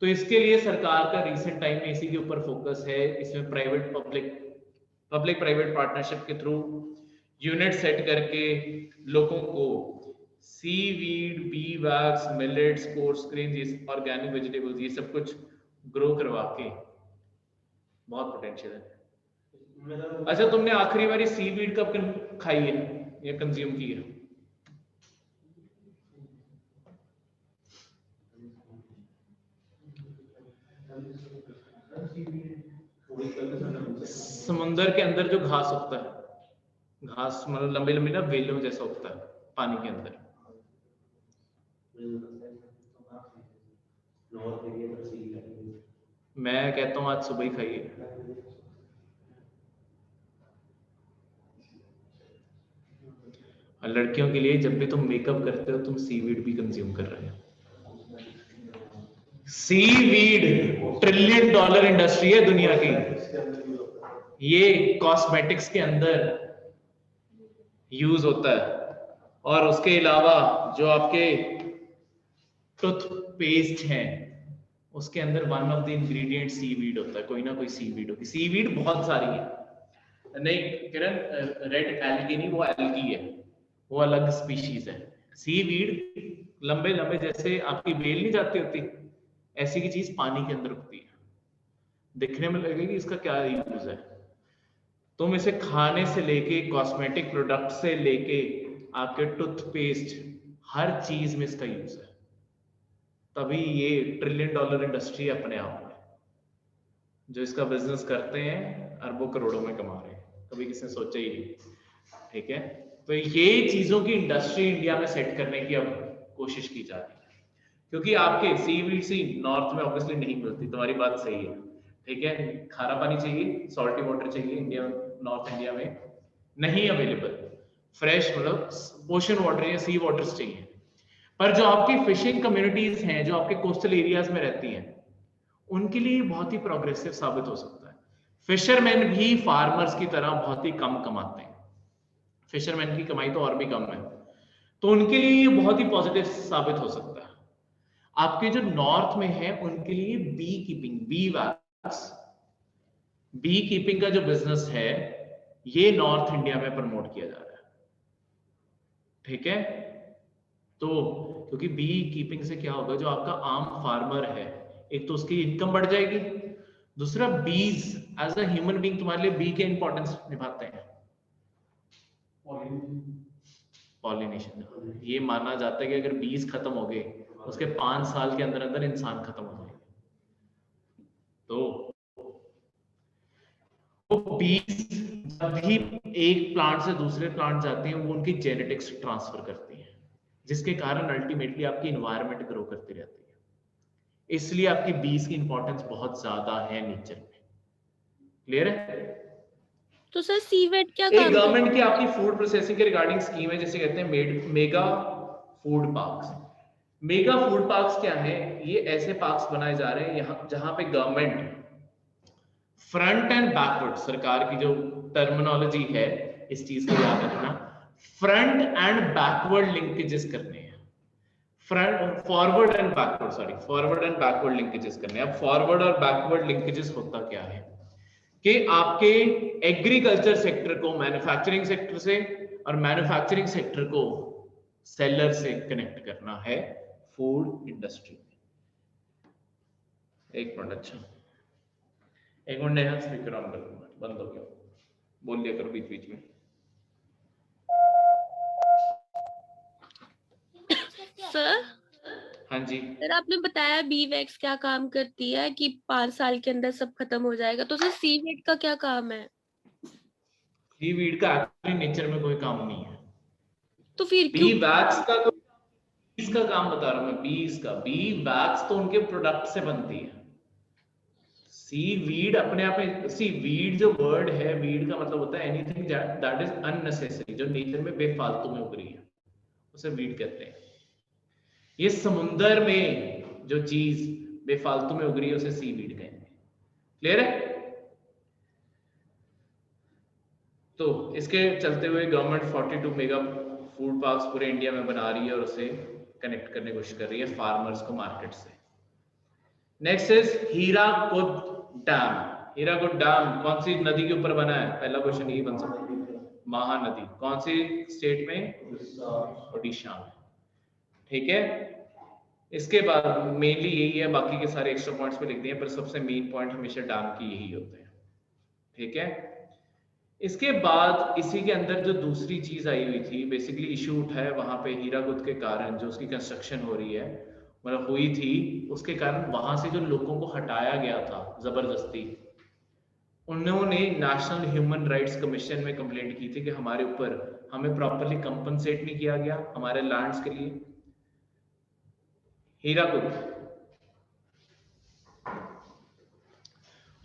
Speaker 1: तो इसके लिए सरकार का रिसेंट टाइम में इसी के ऊपर फोकस है। इसमें पब्लिक प्राइवेट पार्टनरशिप के थ्रू यूनिट सेट करके लोगों को seaweed, B wax, millets, coarse grain, organic vegetables, ये सब कुछ ग्रो करवा के बहुत पोटेंशियल है। अच्छा, तुमने आखिरी बारी सीवीड कब खाई है या कंज्यूम की है? समुंदर के अंदर जो घास उगता है, घास मतलब लंबी लंबी ना वेलों जैसा उगता है पानी के अंदर। मैं कहता हूँ आज सुबह ही खाइए। लड़कियों के लिए जब भी तुम मेकअप करते हो तुम सीवीड भी कंज्यूम कर रहे हो। सीवीड $1 ट्रिलियन इंडस्ट्री है दुनिया की। ये कॉस्मेटिक्स के अंदर यूज होता है, और उसके अलावा जो आपके टूथपेस्ट हैं उसके अंदर one of the ingredient seaweed होता है, कोई ना कोई सीवीड होती है। सीवीड बहुत सारी है, नहीं किरण, रेड एल्गी नहीं, वो एल्गी है, वो अलग स्पीशीज है। सीवीड लंबे लंबे जैसे आपकी बेल नहीं जाती होती, ऐसी की चीज पानी के अंदर उगती है। दिखने में लगेगी इसका क्या यूज है, तुम इसे खाने से लेके कॉस्मेटिक प्रोडक्ट से लेके आपके टूथपेस्ट, हर चीज में इसका यूज है। तभी ये $1 ट्रिलियन इंडस्ट्री अपने आप में, जो इसका बिजनेस करते हैं अरबों करोड़ों में कमा रहे हैं, कभी किसी ने सोचा ही नहीं। ठीक है, तो ये चीजों की इंडस्ट्री इंडिया में सेट करने की अब कोशिश की जा रही है, क्योंकि आपके सीवीड सी नॉर्थ में ऑब्वियसली नहीं मिलती, तुम्हारी बात सही है। ठीक है, खारा पानी चाहिए, सॉल्टी वाटर चाहिए, इंडिया, नॉर्थ इंडिया में नहीं अवेलेबल। फ्रेश मतलब ओशन वाटर या सी वाटर्स चाहिए। पर जो आपकी फिशिंग कम्युनिटीज हैं, जो आपके कोस्टल एरियाज में रहती हैं, उनके लिए बहुत ही प्रोग्रेसिव साबित हो सकता है। फिशरमैन भी फार्मर्स की तरह बहुत ही कम कमाते हैं, फिशरमैन की कमाई तो और भी कम है, तो उनके लिए ये बहुत ही पॉजिटिव साबित हो सकता है। आपके जो नॉर्थ में है उनके लिए bee keeping, bee wax, bee keeping का जो बिजनेस है ये नॉर्थ इंडिया में प्रमोट किया जा रहा है। ठीक है, तो क्योंकि बी कीपिंग से क्या होगा, जो आपका आम फार्मर है, एक तो उसकी इनकम बढ़ जाएगी, दूसरा बीज एज अ ह्यूमन बीइंग तुम्हारे लिए बी के इंपॉर्टेंस निभाते हैं। पॉलिनेशन, ये माना जाता है कि अगर बीज खत्म हो गए उसके 5 साल के अंदर अंदर इंसान खत्म हो जाएगा। तो बीज जब भी एक प्लांट से दूसरे प्लांट जाते हैं वो उनकी जेनेटिक्स ट्रांसफर करती हैं, जिसके कारण अल्टीमेटली आपकी इन्वायरमेंट ग्रो करती रहती है। इसलिए आपकी बीज की इंपॉर्टेंस बहुत ज्यादा है नेचर में। क्लियर है?
Speaker 2: तो सर सीवेट क्या
Speaker 1: एक
Speaker 2: काम
Speaker 1: गवर्नमेंट
Speaker 2: करता
Speaker 1: की
Speaker 2: है?
Speaker 1: आपकी फूड प्रोसेसिंग के रिगार्डिंग स्कीम है, जिसे कहते हैं mega food parks. Mega food parks क्या है? ये ऐसे पार्क्स बनाए जा रहे हैं यहाँ जहां पे गवर्नमेंट फ्रंट एंड बैकवर्ड, सरकार की जो टर्मिनोलॉजी है इस चीज को याद रखना, फ्रंट एंड बैकवर्ड लिंकेजेस करने हैं। Front, forward and backward, sorry, forward and backward linkages करने हैं। अब फॉरवर्ड और बैकवर्ड लिंकेजेस होता क्या है कि आपके एग्रीकल्चर सेक्टर को मैन्युफैक्चरिंग सेक्टर से और मैन्युफैक्चरिंग सेक्टर को सेलर से कनेक्ट करना है फूड इंडस्ट्री में। एक मिनट, अच्छा एक मिनट, नेहा स्पीकर ऑन कर दूंगा, बंद हो गया, बोल लिया करो बीच बीच में।
Speaker 2: सर
Speaker 1: हाँ जी,
Speaker 2: सर आपने बताया बी वैक्स क्या काम करती है कि 5 साल के अंदर सब खत्म हो जाएगा, तो सर सी वेट का क्या काम है?
Speaker 1: बी वीड का एक्चुअली नेचर में कोई काम नहीं है।
Speaker 2: तो फिर
Speaker 1: बी
Speaker 2: क्यों?
Speaker 1: वैक्स का तो बीज का काम बता रहा हूँ मैं, बीज का। बी वैक्स तो उनके प्रोडक्ट से बनती है। सी वीड अपने आप में, सी वीड जो वर्ड है, वीड का मतलब होता है एनीथिंग दैट इज अननेसेसरी, जो नेचर में बेफालतू में उग रही है, उसे वीड कहते हैं। ये समुंदर में जो चीज बेफालतू में उग रही है उसे सी वीड कहते हैं। क्लियर है? तो इसके चलते हुए गवर्नमेंट 42 मेगा फूड पार्क्स पूरे इंडिया में बना रही है और उसे कनेक्ट करने की कोशिश कर रही है फार्मर्स को मार्केट से। Next is Hirakud dam. Hirakud dam कौन सी नदी के ऊपर बना है? पहला क्वेश्चन यही बन सकता है। महानदी। कौन सी स्टेट में? ओडिशा में। ठीक है, इसके बाद मेनली यही है, बाकी के सारे एक्स्ट्रा पॉइंट्स पे लिख दिए, पर सबसे मेन पॉइंट हमेशा डैम की यही होते हैं। ठीक है, इसके बाद इसी के अंदर जो दूसरी चीज आई हुई थी, बेसिकली इशू उठा है वहां पे हीराकुद के कारण, जो उसकी कंस्ट्रक्शन हो रही है, मतलब हुई थी, उसके कारण वहां से जो लोगों को हटाया गया था जबरदस्ती, उन्होंने नेशनल ह्यूमन राइट्स कमीशन में कंप्लेंट की थी कि हमारे ऊपर, हमें प्रॉपरली कंपनसेट नहीं किया गया हमारे लैंड्स के लिए। हीराकुद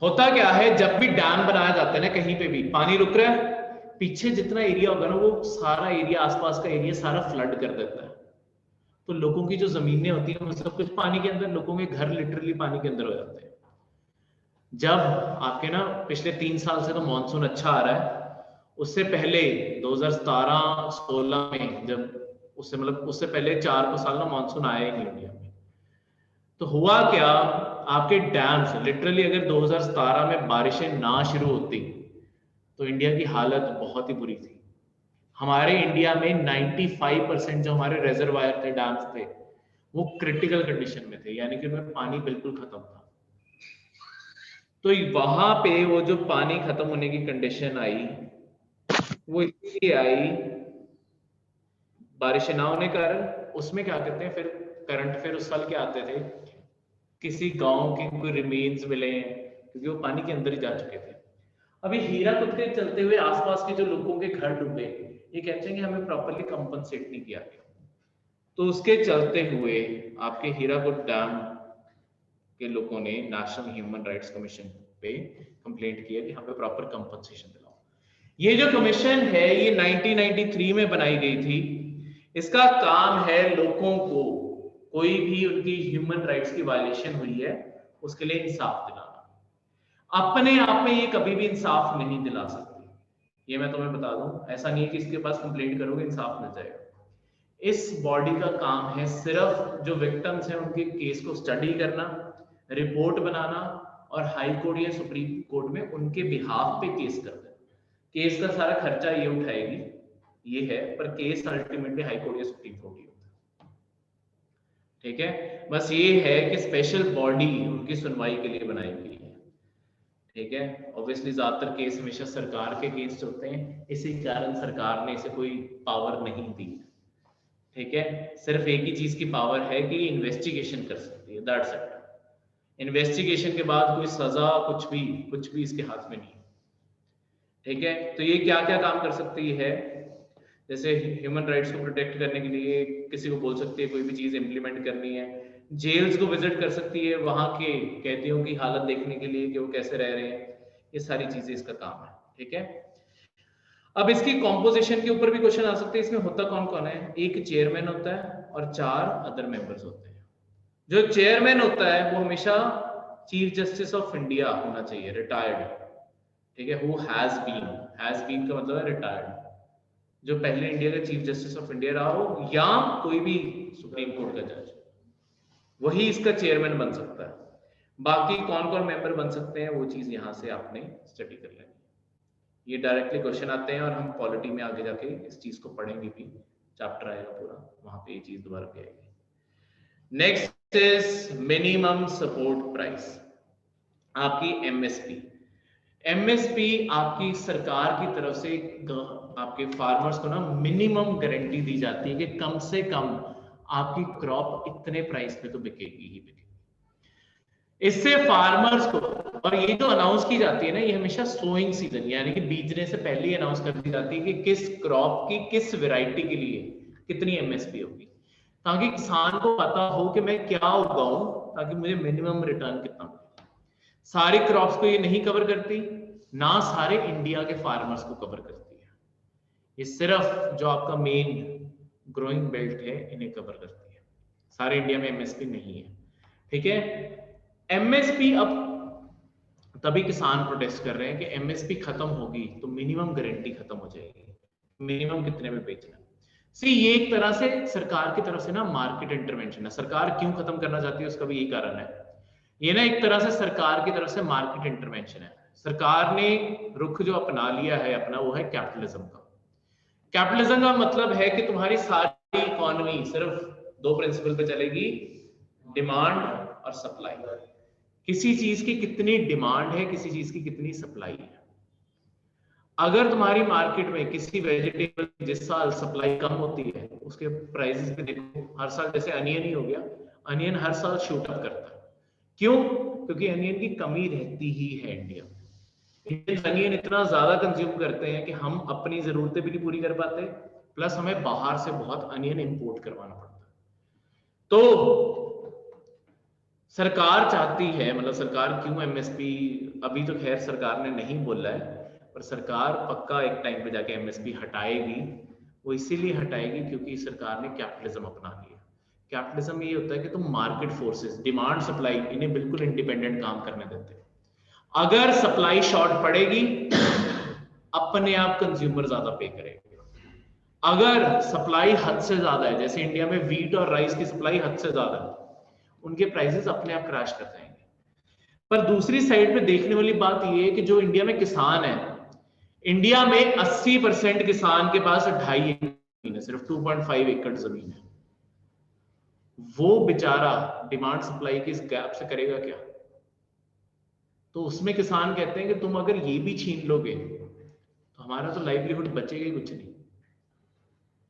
Speaker 1: होता क्या है, जब भी डैम बनाया जाता है ना, कहीं पे भी पानी रुक रहा है, पीछे जितना एरिया होगा ना, वो सारा एरिया, आसपास का एरिया सारा फ्लड कर देता है। तो लोगों की जो जमीनें होती हैं वो सब कुछ पानी के अंदर, लोगों के घर लिटरली पानी के अंदर हो जाते हैं। जब आपके ना पिछले 3 साल से तो मानसून अच्छा आ रहा है, उससे पहले 2017-16 में, जब उससे मतलब उससे पहले 4 साल ना मानसून आया ही नहीं इंडिया में। तो हुआ क्या, आपके डैम्स लिटरली, अगर 2017 में बारिशें ना शुरू होती तो इंडिया की हालत बहुत ही बुरी थी। हमारे इंडिया में 95% जो हमारे रेजरवायर थे, डैम्स थे, वो क्रिटिकल कंडीशन में थे, यानी कि उनमें पानी बिल्कुल खत्म था। तो वहां पे वो जो पानी खत्म होने की कंडीशन आई, वो इसलिए आई, बारिशें ना होने के कारण। उसमें क्या करते हैं फिर, करंट अफेयर उस साल के आते थे, किसी गांव के कोई रिमेन्स मिले हैं, क्योंकि वो पानी के अंदर ही जा चुके थे। अभी हीराकुद के चलते हुए आसपास के जो लोगों के घर डूबे, ये कहते हैं कि हमें प्रॉपरली कंपनसेट नहीं किया गया। तो उसके चलते हुए आपके हीराकुद डैम के लोगों ने नेशनल ह्यूमन राइट्स कमीशन पे कंप्लेंट किया कि हमें प्रॉपर कंपनसेशन दिलाओ। ये जो कमीशन है ये 1993 में बनाई गई थी। इसका काम है लोगों को, कोई भी उनकी ह्यूमन राइट्स की वायलेशन हुई है उसके लिए इंसाफ दिलाना। अपने आप में ये कभी भी इंसाफ नहीं दिला सकती, ये मैं तुम्हें बता दूं। ऐसा नहीं है कि इसके पास कंप्लेंट करोगे इंसाफ मिल जाएगा। इस बॉडी का काम है सिर्फ जो विक्टिम्स हैं उनके केस को स्टडी करना, रिपोर्ट बनाना, और हाई कोर्ट या सुप्रीम कोर्ट में उनके बिहाफ पे केस कर देना। केस का सारा खर्चा ये उठाएगी, ये है, पर केस अल्टीमेटली हाई कोर्ट या सुप्रीम कोर्ट ही होता है। ठीक है, बस ये है कि स्पेशल बॉडी उनकी सुनवाई के लिए बनाई गई है। ठीक है, ऑब्वियसली ज्यादातर केस हमेशा सरकार के केस होते हैं, इसी कारण सरकार ने इसे कोई पावर नहीं दी। ठीक है, सिर्फ एक ही चीज की पावर है कि इन्वेस्टिगेशन कर सकती है, दैट्स इट। इन्वेस्टिगेशन के बाद कोई सजा, कुछ भी इसके हाथ में नहीं। ठीक है, तो ये क्या क्या काम कर सकती है, जैसे ह्यूमन राइट्स को प्रोटेक्ट करने के लिए किसी को बोल सकती है कोई भी चीज इंप्लीमेंट करनी है, जेल्स को विजिट कर सकती है वहां के कैदियों की हालत देखने के लिए कि वो कैसे रह रहे हैं, ये सारी चीजें इसका काम है। ठीक है, अब इसकी कॉम्पोजिशन के ऊपर भी क्वेश्चन आ सकते हैं, इसमें होता कौन कौन है? एक चेयरमैन होता है और 4 अदर मेंबर्स होते हैं। जो चेयरमैन होता है वो हमेशा चीफ जस्टिस ऑफ इंडिया होना चाहिए, रिटायर्ड। ठीक है, हु हैज बीन का मतलब है रिटायर्ड, जो पहले इंडिया का चीफ जस्टिस ऑफ इंडिया रहा हो, या कोई भी सुप्रीम कोर्ट का जज, वही इसका चेयरमैन बन सकता है। बाकी कौन कौन मेंबर बन सकते हैं वो चीज यहां से आपने स्टडी कर लेनी। ये डायरेक्टली क्वेश्चन आते हैं और हम पॉलिटी में आगे जाके इस चीज को पढ़ेंगे भी, चैप्टर आएगा पूरा, वहां पे ये चीज दोबारा पे आएगी। Next is minimum support price, आपकी एमएसपी। एमएसपी आपकी सरकार की तरफ से आपके फार्मर्स को ना मिनिमम गारंटी दी जाती है कि कम से कम आपकी क्रॉप इतने प्राइस पे तो बिकेगी ही बिकेगी। इससे फार्मर्स को, और ये जो अनाउंस की जाती है ना, ये हमेशा सोइंग सीजन यानी कि बीजने से पहले ही अनाउंस कर दी जाती है कि किस क्रॉप की किस वैरायटी के लिए कितनी एमएसपी होगी, ताकि किसान को पता हो कि मैं क्या उगाऊं ताकि मुझे मिनिमम रिटर्न कितना मिले। सारी क्रॉप्स को ये नहीं कवर करती, ना सारे इंडिया के फार्मर्स को कवर करती है, ये सिर्फ जो आपका मेन ग्रोइंग बेल्ट है इन्हें कवर करती है। सारे इंडिया में एमएसपी नहीं है, ठीक है। एमएसपी अब तभी किसान प्रोटेस्ट कर रहे हैं कि एमएसपी खत्म होगी तो मिनिमम गारंटी खत्म हो जाएगी, मिनिमम कितने में बेचना। सी ये एक तरह से सरकार की तरफ से ना मार्केट इंटरवेंशन है। सरकार क्यों खत्म करना चाहती है उसका भी यही कारण है। ये ना एक तरह से सरकार की तरफ से मार्केट इंटरवेंशन है। सरकार ने रुख जो अपना लिया है अपना, वो है कैपिटलिज्म का। कैपिटलिज्म का मतलब है कि तुम्हारी सारी इकोनॉमी सिर्फ दो प्रिंसिपल पे चलेगी, डिमांड और सप्लाई। किसी चीज की कितनी डिमांड है, किसी चीज की कितनी सप्लाई है। अगर तुम्हारी मार्केट में किसी वेजिटेबल की जिस साल सप्लाई कम होती है उसके प्राइसेस भी देखो, हर साल जैसे अनियन ही हो गया, अनियन हर साल शूट अप करता है। क्यों? क्योंकि अनियन की कमी रहती ही है इंडिया में। अनियन इतना ज्यादा कंज्यूम करते हैं कि हम अपनी जरूरतें भी नहीं पूरी कर पाते, प्लस हमें बाहर से बहुत अनियन इंपोर्ट करवाना पड़ता है। तो सरकार चाहती है, मतलब सरकार क्यों एमएसपी, अभी तो खैर सरकार ने नहीं बोला है, पर सरकार पक्का एक टाइम पे जाके एमएसपी हटाएगी। वो इसीलिए हटाएगी क्योंकि सरकार ने कैपिटलिज्म अपना लिया। कैपिटलिज्म ये होता है कि तुम मार्केट फोर्सेस, डिमांड सप्लाई, इन्हें बिल्कुल इंडिपेंडेंट काम करने देते हैं। अगर सप्लाई शॉर्ट पड़ेगी अपने आप कंज्यूमर ज्यादा पे करेगा। अगर सप्लाई हद से ज्यादा है, जैसे इंडिया में व्हीट और राइस की सप्लाई हद से ज्यादा है, उनके प्राइसेस अपने आप क्रैश कर जाएंगे। पर दूसरी साइड पे देखने वाली बात यह है कि जो इंडिया में किसान है, इंडिया में 80% किसान के पास 2.5 एकड़ जमीन है, सिर्फ 2.5 एकड़ जमीन है। वो बेचारा डिमांड सप्लाई की इस गैप से करेगा क्या? तो उसमें किसान कहते हैं कि तुम अगर ये भी छीन लोगे तो हमारा तो लाइवलीहुड बचेगा ही कुछ नहीं।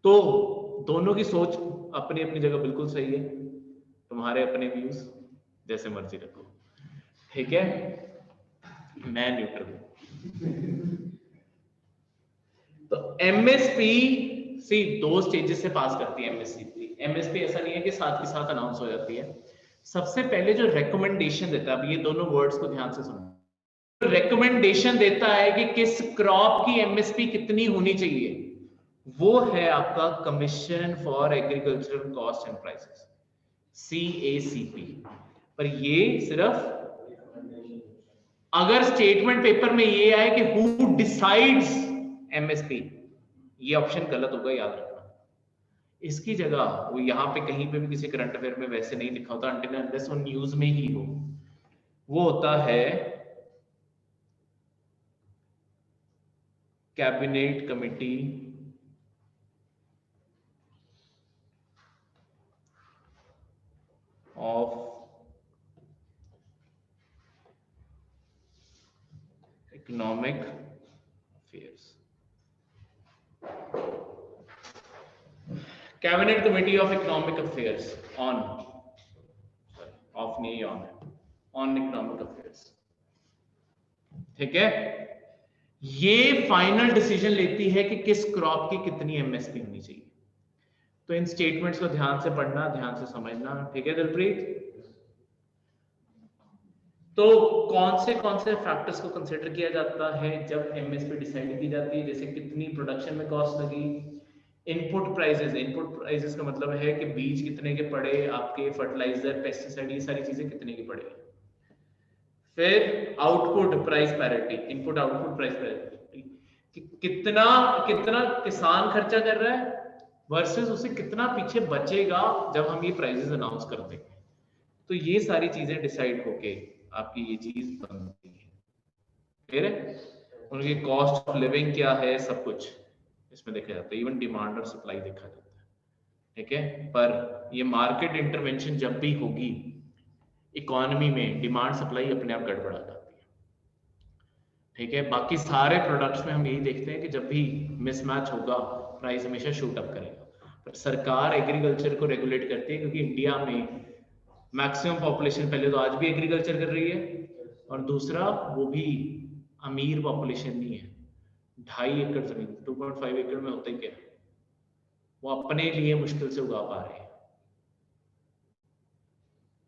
Speaker 1: तो दोनों की सोच अपनी अपनी जगह बिल्कुल सही है, तुम्हारे अपने व्यूज जैसे मर्जी रखो, ठीक है, मैं न्यूट्रल हूं। तो एमएसपी सी 2 स्टेजेस से पास करती है एमएसपी। एमएसपी ऐसा नहीं है कि साथ के साथ अनाउंस हो जाती है। सबसे पहले जो रेकमेंडेशन देता है, अब ये दोनों वर्ड्स को ध्यान से सुनो, रेकमेंडेशन देता है कि किस क्रॉप की एमएसपी कितनी होनी चाहिए, वो है आपका commission for agricultural cost and prices, CACP। पर ये सिर्फ अगर स्टेटमेंट पेपर में ये आए कि हु डिसाइड्स एमएसपी, ये ऑप्शन गलत होगा, याद रखना। इसकी जगह वो यहाँ पे कहीं पे भी किसी करंट अफेयर में वैसे नहीं लिखा होता, अनटिल अनलेस वो न्यूज में ही हो, वो होता है cabinet committee of economic affairs, cabinet committee of economic affairs on, of नहीं ऑन इकोनॉमिक अफेयर्स, ठीक है। ये फाइनल डिसीजन लेती है कि किस क्रॉप की कितनी एमएसपी होनी चाहिए। तो इन स्टेटमेंट्स को ध्यान से पढ़ना, ध्यान से समझना, ठीक है दिलप्रीत। तो कौन से फैक्टर्स को कंसीडर किया जाता है जब एमएसपी डिसाइड की जाती है? जैसे कितनी प्रोडक्शन में कॉस्ट लगी, इनपुट प्राइसेस का मतलब है कि बीज कितने के पड़े, आपके फर्टिलाइजर, पेस्टिसाइड, ये सारी चीजें कितने की पड़े। फिर output price parity, input output price parity, कितना किसान खर्चा कर रहा है वर्सेस उसे कितना पीछे बचेगा जब हम ये प्राइसेस अनाउंस कर देंगे। तो ये सारी चीजें डिसाइड होके आपकी ये चीज बनती है, फिर उनकी कॉस्ट ऑफ लिविंग क्या है, सब कुछ इसमें देखा जाता है, इवन डिमांड और सप्लाई देखा जाता है, ठीक है। पर ये मार्केट इंटरवेंशन जब भी होगी इकोनॉमी में, डिमांड सप्लाई अपने आप गड़बड़ा जाती है, ठीक है। बाकी सारे प्रोडक्ट्स में हम यही देखते हैं कि जब भी मिसमैच होगा प्राइस हमेशा शूट अप करेगा। पर सरकार एग्रीकल्चर को रेगुलेट करती है, क्योंकि इंडिया में मैक्सिमम पॉपुलेशन पहले तो आज भी एग्रीकल्चर कर रही है, और दूसरा वो भी अमीर पॉपुलेशन नहीं है। 2.5 एकड़ जमीन, 2.5 एकड़ में होता ही क्या, वो अपने लिए मुश्किल से उगा पा रहे हैं।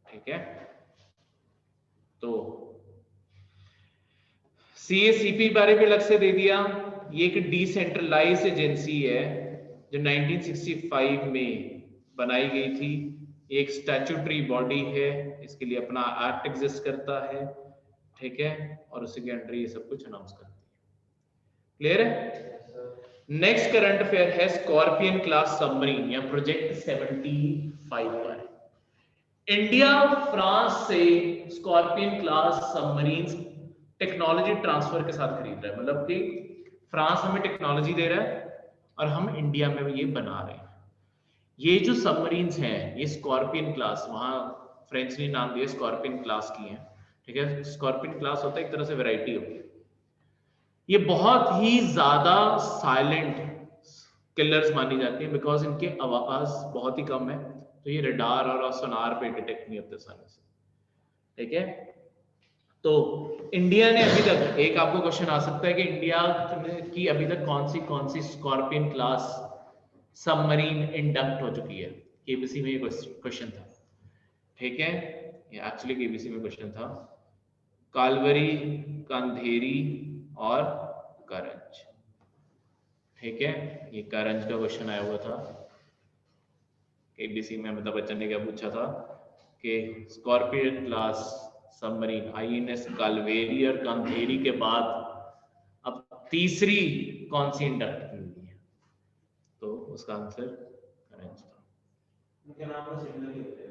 Speaker 1: ठीक है, तो CACP बारे में अलग से दे दिया। ये एक डिसेंट्रलाइज्ड एजेंसी है जो 1965 में बनाई गई थी। एक स्टैट्यूटरी बॉडी है, इसके लिए अपना एक्ट एग्जिस्ट करता है। ठीक है, और उसी के अंडर ये सब कुछ अनाउंस करती है। क्लियर है? नेक्स्ट करंट अफेयर है स्कॉर्पियन क्लास सबमरीन या प्रोजेक्ट 75 पर। इंडिया फ्रांस से scorpion class submarine technology transfer के साथ खरीद रहा है, मतलब कि फ्रांस हमें टेक्नोलॉजी दे रहा है और हम इंडिया में ये बना रहे हैं। ये जो सबमरीन्स हैं ये स्कॉर्पियन क्लास, वहां फ्रेंच ने नाम दिया स्कॉर्पियन क्लास की है। ठीक है, स्कॉर्पियन क्लास होता है एक तरह से वैरायटी होती है। ये बहुत ही ज्यादा साइलेंट किलर्स मानी जाती है, बिकॉज इनके आवाज बहुत ही कम है, तो ये रडार और सोनार पे डिटेक्ट नहीं होते आसानी से। ठीक है, तो इंडिया ने अभी तक, एक आपको क्वेश्चन आ सकता है कि इंडिया की अभी तक कौन सी स्कॉर्पियन क्लास सबमरीन इंडक्ट हो चुकी है। केबीसी में ये क्वेश्चन था। ठीक है, ये एक्चुअली केबीसी में क्वेश्चन था। कालवरी, कंधेरी और करंज। ठीक है, ये करंज का क्वेश्चन आया हुआ था केबीसी में। अमिताभ बच्चन ने क्या पूछा था कि scorpion class submarine INS Kalvari और कंधेरी के बाद अब तीसरी कौन सी इंडक्ट हुई है, तो उसका आंसर करंज था।
Speaker 3: उनके नाम में सिमिलर ही होते हैं,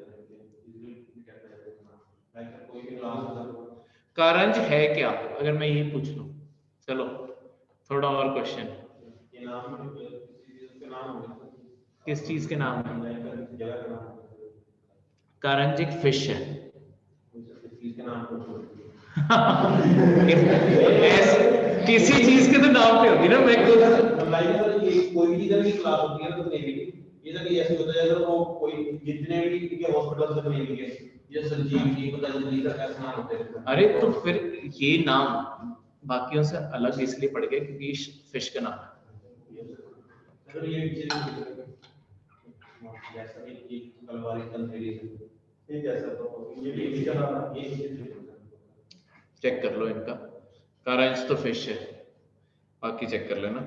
Speaker 3: कोई भी क्लास
Speaker 1: करंज है क्या, अगर मैं यही पूछ लूं। चलो थोड़ा और क्वेश्चन,
Speaker 3: ये नाम के नाम होंगे,
Speaker 1: किस चीज के नाम है?
Speaker 3: जगह का नाम।
Speaker 1: करंज एक फिश है।
Speaker 3: चीज के नाम
Speaker 1: किसी चीज के तो नाम पे होगी ना। मैं
Speaker 3: कोई भी इधर की क्लास होती है तो नेवी की, ये सब ऐसे होता है अगर वो कोई जितने भी के हॉस्पिटल सब नेवी के, ये संजीव जी पतंजलि का ऐसा नाम होते हैं।
Speaker 1: अरे तो फिर ये नाम बाकियों से अलग इसलिए पड़ गया क्योंकि फिश का नाम है।
Speaker 3: अगर ये जैसा कि कलवारी कंधेरी ठीक है सर, तो ये भी का नाम है, ये
Speaker 1: चेक कर लो इनका। करंज तो फिश है, बाकी चेक कर लेना।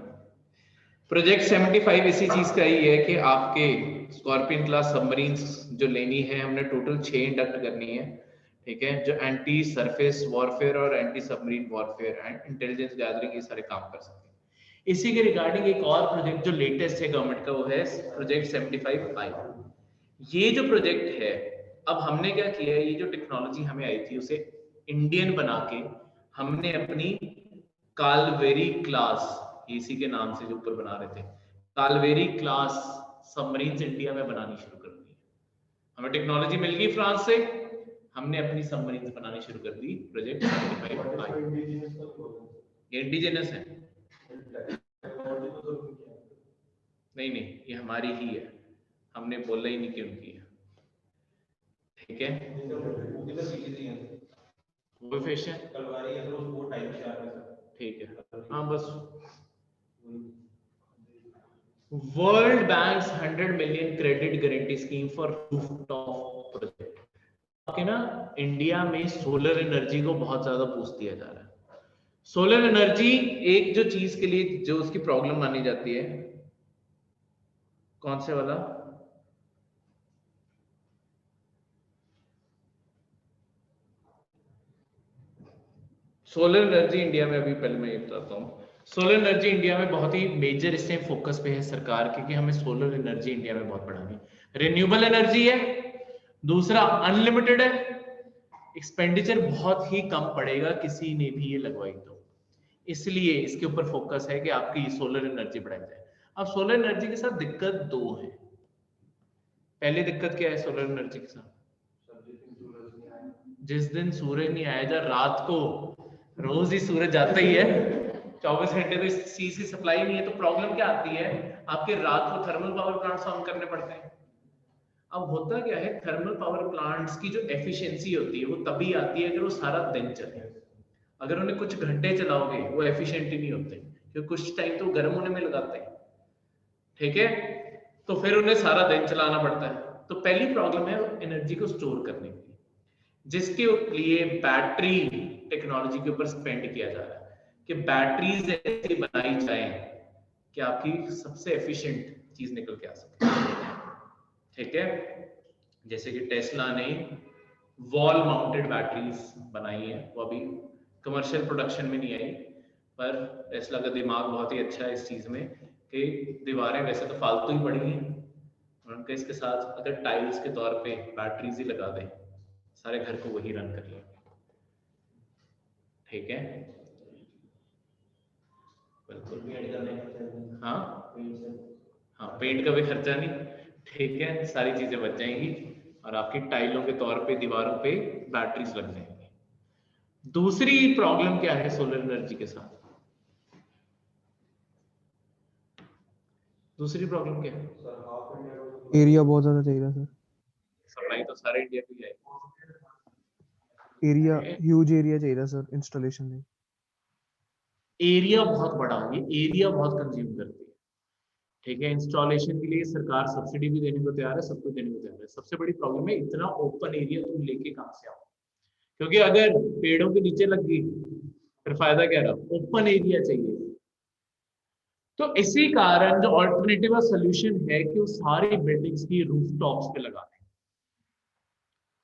Speaker 1: प्रोजेक्ट 75 इसी चीज का ही है कि आपके स्कॉर्पियन क्लास सबमरीन्स जो लेनी है, हमने टोटल 6 इंडक्ट करनी है। ठीक है, जो एंटी सरफेस वॉरफेयर और anti submarine warfare and intelligence gathering ये सारे काम कर सकते हैं। इसी के रिगार्डिंग एक और प्रोजेक्ट जो लेटेस्ट है गवर्नमेंट का, वो है प्रोजेक्ट 75I। ये जो प्रोजेक्ट है, अब हमने क्या किया है, ये जो टेक्नोलॉजी हमें आई थी उसे इंडियन बना के हमने अपनी कालवेरी क्लास, इसी के नाम से जो ऊपर बना रहे थे, कालवेरी क्लास सबमरीन्स इंडिया में बनानी शुरू कर दी। हमें टेक्नोलॉजी मिल गई फ्रांस से, हमने अपनी सबमरीन्स बनानी शुरू कर दी। प्रोजेक्ट 75I ये इंडिजिनस है। नहीं, ये हमारी ही है, हमने बोला ही नहीं कि उनकी है। ठीक है, वो फिश है,
Speaker 3: कलवारी है तो वो टाइप से आ रहा है।
Speaker 1: ठीक है, हाँ बस। World banks 100 million credit guarantee scheme for rooftop project. आपके ना इंडिया में सोलर एनर्जी को बहुत ज्यादा बूस्ट दिया जा रहा है। सोलर एनर्जी एक जो चीज के लिए जो उसकी प्रॉब्लम मानी जाती है, कौन से वाला, सोलर एनर्जी इंडिया में, अभी पहले मैं ये बताता हूँ। सोलर एनर्जी इंडिया में बहुत ही मेजर इस टाइम फोकस पे है सरकार के कि हमें सोलर एनर्जी इंडिया में बहुत बढ़ानी है। रिन्यूएबल एनर्जी है, दूसरा अनलिमिटेड है, एक्सपेंडिचर बहुत ही कम पड़ेगा किसी ने भी ये लगवाई तो, इसलिए इसके ऊपर फोकस है कि आपकी सोलर एनर्जी बढ़ाई जाए। अब सोलर एनर्जी के साथ दिक्कत 2 है। पहली दिक्कत क्या है सोलर एनर्जी के साथ? जिस दिन सूरज नहीं आएगा, रात को रोज ही सूरज आता ही है, 24 घंटे तो इस चीज की सप्लाई नहीं है, तो प्रॉब्लम क्या आती है, आपके रात को थर्मल पावर प्लांट्स ऑन करने पड़ते हैं। अब होता क्या है, थर्मल पावर प्लांट्स की जो एफिशिएंसी होती है वो तभी आती है अगर वो सारा दिन चले। अगर उन्हें कुछ घंटे चलाओगे वो एफिशिएंट ही नहीं होते, क्योंकि कुछ टाइम तो गर्म होने में लगाते हैं, ठीक है, तो फिर उन्हें सारा दिन चलाना पड़ता है। तो पहली प्रॉब्लम है एनर्जी को स्टोर करने की, जिसके लिए बैटरी टेक्नोलॉजी के ऊपर स्पेंड किया जा रहा है कि बैटरीज ऐसी बनाई जाए कि आपकी सबसे एफिशिएंट चीज निकल के आ सके, ठीक है। जैसे कि टेस्ला ने वॉल माउंटेड बैटरीज बनाई है, वो अभी कमर्शियल प्रोडक्शन में नहीं आई, पर टेस्ला का दिमाग बहुत ही अच्छा है इस चीज में कि दीवारें वैसे तो फालतू ही पड़ी हैं, उनके इसके साथ अगर टाइल्स के तौर पे बैटरीज ही लगा दें, सारे घर को वही रन कर लेंगे, ठीक है। बिल्कुल, हाँ हाँ, पेंट का भी खर्चा नहीं, ठीक है, सारी चीजें बच जाएंगी और आपकी टाइलों के तौर पे दीवारों पे बैटरीज लग जाएंगी। दूसरी प्रॉब्लम क्या है सोलर एनर्जी के साथ, दूसरी प्रॉब्लम क्या है?
Speaker 4: एरिया बहुत ज्यादा चाहिए सर।
Speaker 1: सप्लाई तो सारे इंडिया को ही है,
Speaker 4: एरिया ह्यूज एरिया चाहिए सर इंस्टॉलेशन में।
Speaker 1: एरिया बहुत बड़ा है, ये एरिया बहुत कंज्यूम करती है, ठीक है। इंस्टॉलेशन के लिए सरकार सब्सिडी भी देने को तैयार है, सब कुछ देने को तैयार है। सबसे बड़ी प्रॉब्लम है इतना ओपन एरिया तुम लेके कहां से आओ, क्योंकि अगर पेड़ों के नीचे लग गई फिर फायदा क्या रहा, ओपन एरिया चाहिए। तो इसी कारण जो ऑल्टरनेटिव सोल्यूशन है कि वो सारी बिल्डिंग्स की रूफटॉप्स पे लगा दें,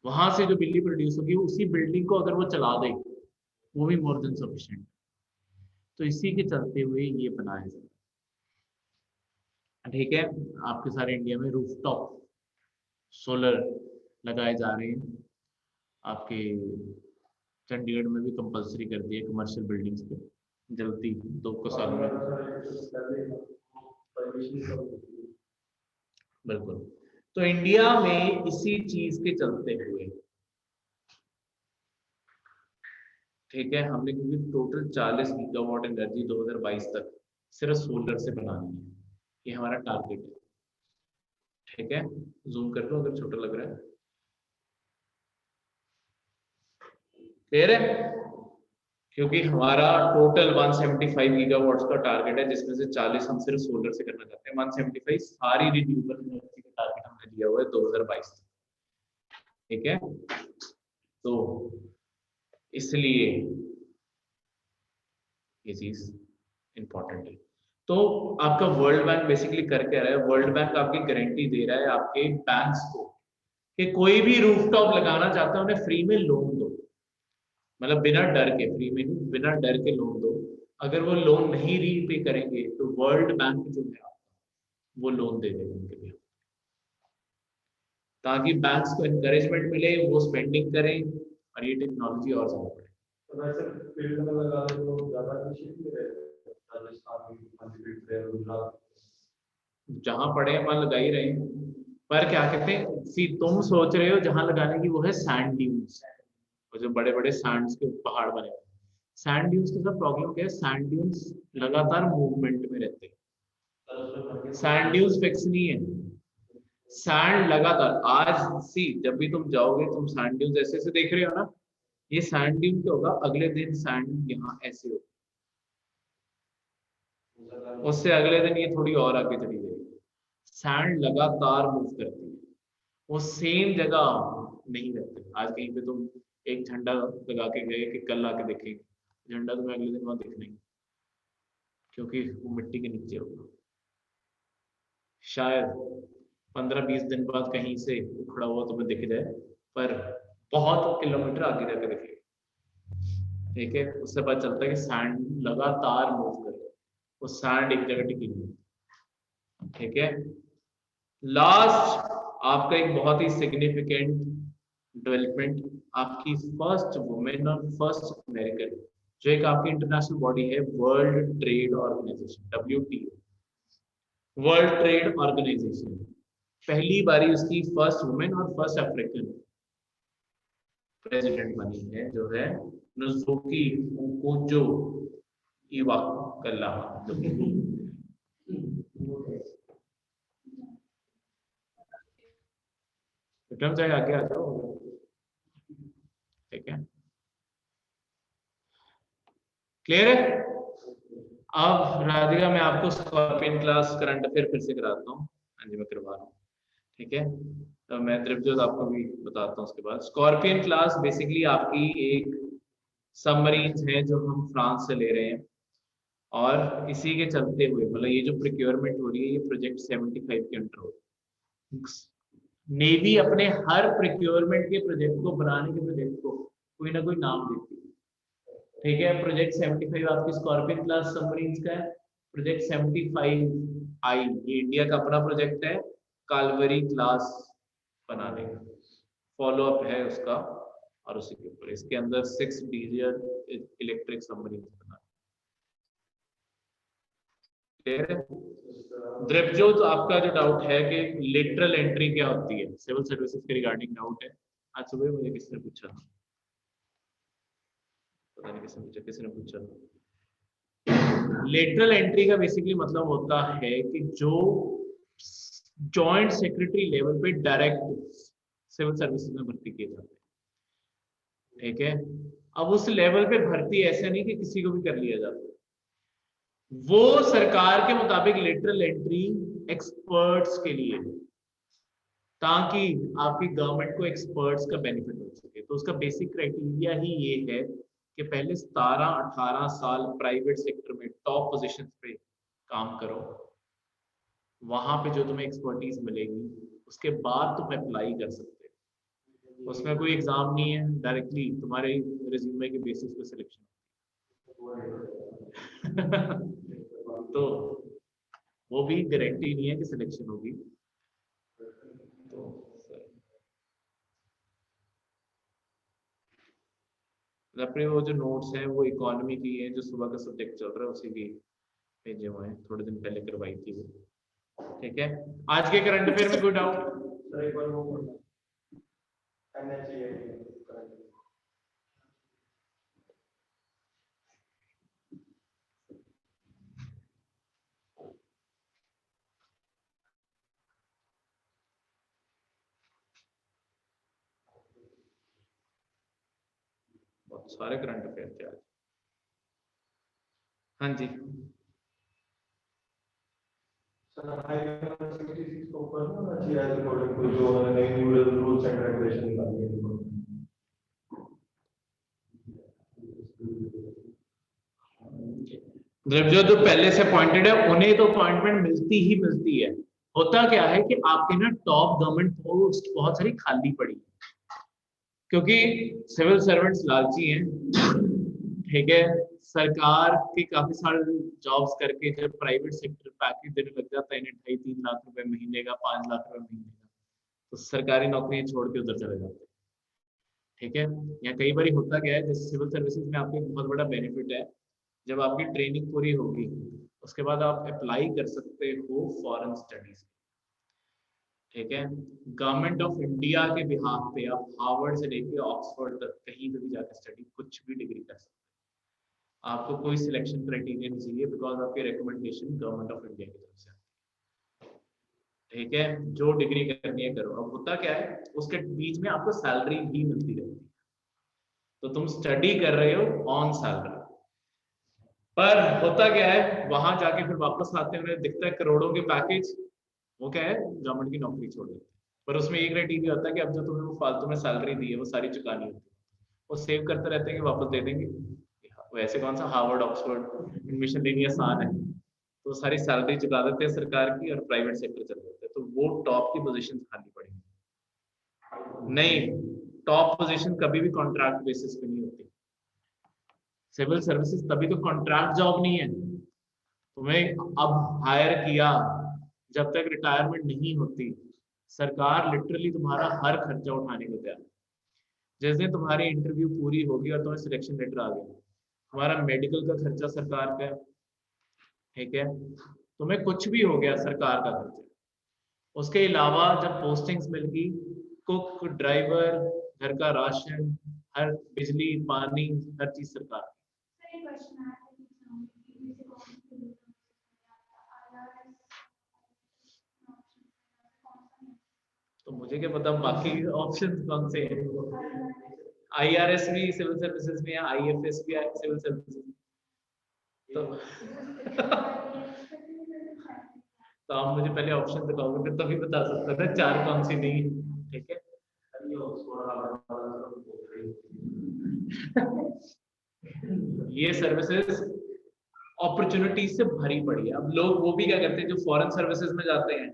Speaker 1: वहां से जो बिजली प्रोड्यूस होगी उसी बिल्डिंग को अगर वो चला दे वो भी मोर देन सफिशिएंट। तो इसी के चलते हुए ये बनाया जाए, ठीक है। आपके सारे इंडिया में रूफटॉप सोलर लगाए जा रहे हैं, आपके चंडीगढ़ में भी कंपलसरी कर दिया कमर्शियल बिल्डिंग्स पे, जल्दी 2 साल में। बिल्कुल, तो इंडिया में इसी चीज के चलते हुए, ठीक है, हमने क्योंकि टोटल 40 गीगावाट एनर्जी 2022 तक सिर्फ सोलर से बनानी है, ये हमारा टारगेट है, ठीक है। जूम कर लो अगर छोटा लग रहा है, क्लियर है, क्योंकि हमारा टोटल 175 गीगावाट्स का टारगेट है, जिसमें से 40 हम सिर्फ सोलर से करना चाहते हैं। 175 सारी रिन्यूएबल एनर्जी का टारगेट हमने दिया हुआ है 2022 तक, ठीक है। तो इसलिए ये चीज इंपॉर्टेंट है। तो आपका वर्ल्ड बैंक बेसिकली कर क्या रहा है, वर्ल्ड बैंक आपकी गारंटी दे रहा है आपके बैंक्स को कि कोई भी रूफटॉप लगाना चाहता है उन्हें फ्री में लोन दो, मतलब बिना डर के, फ्री में नहीं, बिना डर के लोन दो। अगर वो लोन नहीं रीपे करेंगे तो वर्ल्ड बैंक जो है वो लोन दे देगा उनके लिए, ताकि बैंक्स को एनकरेजमेंट मिले, वो स्पेंडिंग करें और ये टेक्नोलॉजी और ज्यादा बढ़े।
Speaker 3: तो वैसे फील्ड में लगा दे तो ज्यादा एफिशिएंट रहेगा, राजस्थान में गुजरात
Speaker 1: जहां पड़े हैं वहां लगा ही रहे हैं, पर क्या कहते हैं, सी तुम सोच रहे हो जहां लगाने की वो है सैंड ड्यून्स, वो जो बड़े बड़े सैंड्स के पहाड़ बने हुए। सैंड ड्यून्स का प्रॉब्लम क्या है, सैंड ड्यून्स लगातार मूवमेंट में रहते हैं, सैंड ड्यून्स फिक्स नहीं है, सैंड लगातार, आज सी जब भी तुम जाओगे तुम सैंड ड्यून्स ऐसे ऐसे देख रहे हो ना, ये सैंड ड्यून क्या होगा, अगले दिन सैंड यहाँ ऐसे होगा, उससे अगले दिन ये थोड़ी और आगे चली जाएगी। सैंड लगातार मूव करती है, वो सेम जगह नहीं रहते। आज कहीं पे तुम एक झंडा लगा के गए कि कल आके देखेंगे, झंडा तुम्हें अगले दिन वहां दिखना ही, क्योंकि वो मिट्टी के नीचे होगा। शायद 15-20 दिन बाद कहीं से खड़ा हुआ तुम्हें दिख जाए, पर बहुत किलोमीटर आगे जाके दिखेगा, ठीक है। उससे पता चलता है कि सैंड लगातार मूव कर रहा है, वो सैंड एक जगह टिकी नहीं, ठीक है। लास्ट आपका एक बहुत ही सिग्निफिकेंट डेवलपमेंट, आपकी फर्स्ट वुमेन और फर्स्ट अमेरिकन, जो एक आपकी इंटरनेशनल बॉडी है world trade organisation, WTO, world trade organisation, पहली बारी उसकी फर्स्ट वुमेन और फर्स्ट अफ्रीकन प्रेसिडेंट बनी है, जो है नज़ुकी ओकोंजो ईवा कल्ला विक्रम चाहे आगे आ जाओ, ठीक है, क्लियर है। अब राधिका मैं आपको स्कॉर्पियन क्लास करंट अफेयर फिर से कराता हूँ। हाँ जी मैं करवा रहा हूँ, ठीक है। तो मैं द्रव्यजोत आपको भी बताता हूँ उसके बाद। स्कॉर्पियन क्लास बेसिकली आपकी एक सबमरीन्स है जो हम फ्रांस से ले रहे हैं, और इसी के चलते हुए मतलब ये जो प्रोक्योरमेंट हो रही है ये प्रोजेक्ट 75 के अंडर हो रही है। नेवी अपने हर प्रोक्योरमेंट के प्रोजेक्ट को बनाने के प्रोजेक्ट को कोई ना कोई नाम देती है, ठीक है। प्रोजेक्ट 75 आपकी स्कॉर्पियन क्लास सबमरीन्स का है। प्रोजेक्ट 75I ये इंडिया का अपना प्रोजेक्ट है, कालवरी क्लास बनाने का फॉलो अप है उसका, और उसी के ऊपर इसके अंदर 6 डीजल इलेक्ट्रिक सबमरीन बना। क्लियर है। द्रव्यजोत तो आपका जो डाउट है कि लिटरल एंट्री क्या होती है सिविल सर्विसेज के रिगार्डिंग डाउट है। आज सुबह मुझे किसने पूछा था, पता नहीं किसने पूछा था। लेटरल एंट्री का बेसिकली मतलब होता है कि जो जॉइंट सेक्रेटरी लेवल पे डायरेक्ट सिविल सर्विसेज में भर्ती किए जाते हैं, ठीक है। अब उस लेवल पे भर्ती ऐसा नहीं कि किसी को भी कर लिया जाता है, वो सरकार के मुताबिक लेटरल एंट्री एक्सपर्ट्स के लिए है, ताकि आपकी गवर्नमेंट को एक्सपर्ट्स का बेनिफिट हो सके। तो उसका बेसिक क्राइटेरिया ही ये है कि पहले 17-18 साल प्राइवेट सेक्टर में टॉप पोजीशंस पे काम करो, वहां पे जो तुम्हें एक्सपर्टीज मिलेगी उसके बाद तुम अप्लाई कर सकते हो। उसमें कोई एग्जाम नहीं है, डायरेक्टली तुम्हारे रिज्यूमे के बेसिस पे सिलेक्शन तो वो भी गारंटी नहीं है कि सिलेक्शन होगी। तो अपने वो जो नोट्स हैं वो इकोनॉमी की है, जो सुबह का सब्जेक्ट चल रहा है उसी की भेजे हुए हैं, थोड़े दिन पहले करवाई थी वो, ठीक है। आज के करंट अफेयर में कोई डाउट? बहुत सारे करंट अफेयर थे आज। हाँ जी द्रव्यजोत जो पहले से अपॉइंटेड है उन्हें तो अपॉइंटमेंट मिलती ही मिलती है। होता क्या है कि आपके ना टॉप गवर्नमेंट पोस्ट बहुत सारी खाली पड़ी है, क्योंकि सिविल सर्वेंट्स लालची हैं, ठीक है। सरकार की काफी सारे जॉब्स करके जब प्राइवेट सेक्टर पैकेज देने लग जाता है इन्हें 2.5-3 लाख रुपए महीने का, 5 लाख रुपए महीने का, तो सरकारी नौकरियां छोड़ के उधर चले जाते हैं, ठीक है। या कई बार होता क्या है, जैसे सिविल सर्विसेज में आपको एक बहुत बड़ा बेनिफिट है, जब आपकी ट्रेनिंग पूरी होगी उसके बाद आप अप्लाई कर सकते हो फॉरेन स्टडीज, ठीक है। गवर्नमेंट ऑफ इंडिया के बिहाफ पे आप हार्वर्ड से लेके ऑक्सफोर्ड तक कहीं पे भी जाकर स्टडी कुछ भी डिग्री कर सकते हैं। आपको कोई सिलेक्शन क्राइटेरिया नहीं चाहिए, बिकॉज आपकी रिकमेंडेशन गवर्नमेंट ऑफ इंडिया की तरफ से, ठीक है। जो डिग्री करनी है करो। अब होता क्या है, उसके बीच में आपको सैलरी भी मिलती रहती है, तो तुम स्टडी कर रहे हो ऑन सैलरी, पर होता क्या है वहां जाके फिर वापस आते हुए दिखता है करोड़ों के पैकेज, वो क्या है गवर्नमेंट की नौकरी छोड़ देते हैं। पर उसमें एक क्राइटेरिया होता है कि अब जो तुम्हें वो फालतू में सैलरी दी है वो सारी चुकानी होती है, वो सेव करते रहते हैं कि वापस दे देंगे। वैसे कौन सा हार्वर्ड ऑक्सफोर्ड एडमिशन लेनी आसान है, तो सारी सैलरी चुका देते हैं सरकार की और प्राइवेट सेक्टर चल जाते हैं, तो वो टॉप की पोजीशन खाली पड़ेगी। नहीं, टॉप पोजीशन कभी भी कॉन्ट्रैक्ट बेसिस पे नहीं होती। सिविल सर्विसेज तभी तो कॉन्ट्रैक्ट जॉब नहीं है, तुम्हें अब हायर किया, जब तक रिटायरमेंट नहीं होती सरकार लिटरली तुम्हारा हर खर्चा उठाने को तैयार है। जिस दिन तुम्हारी इंटरव्यू पूरी होगी और तुम्हें सिलेक्शन लेटर आ गया, तुम्हारा मेडिकल का खर्चा सरकार का है, ठीक है। तुम्हें कुछ भी हो गया सरकार का खर्चा। उसके अलावा जब पोस्टिंग्स मिल गई, कुक, ड्राइवर, घर का राशन, हर बिजली पानी हर चीज सरकार। ठीक है, मतलब बाकी ऑप्शंस कौन से हैं? IRS भी सिविल सर्विसेज में है, IFS भी है सिविल सर्विसेज। तो तो आप मुझे पहले ऑप्शन दिखाओगे फिर तभी बता सकता था चार कौन सी नहीं है, ठीक है। ये सर्विसेज अपॉर्चुनिटीज से भरी पड़ी है। अब लोग वो भी क्या करते हैं जो फॉरेन सर्विसेज में जाते हैं,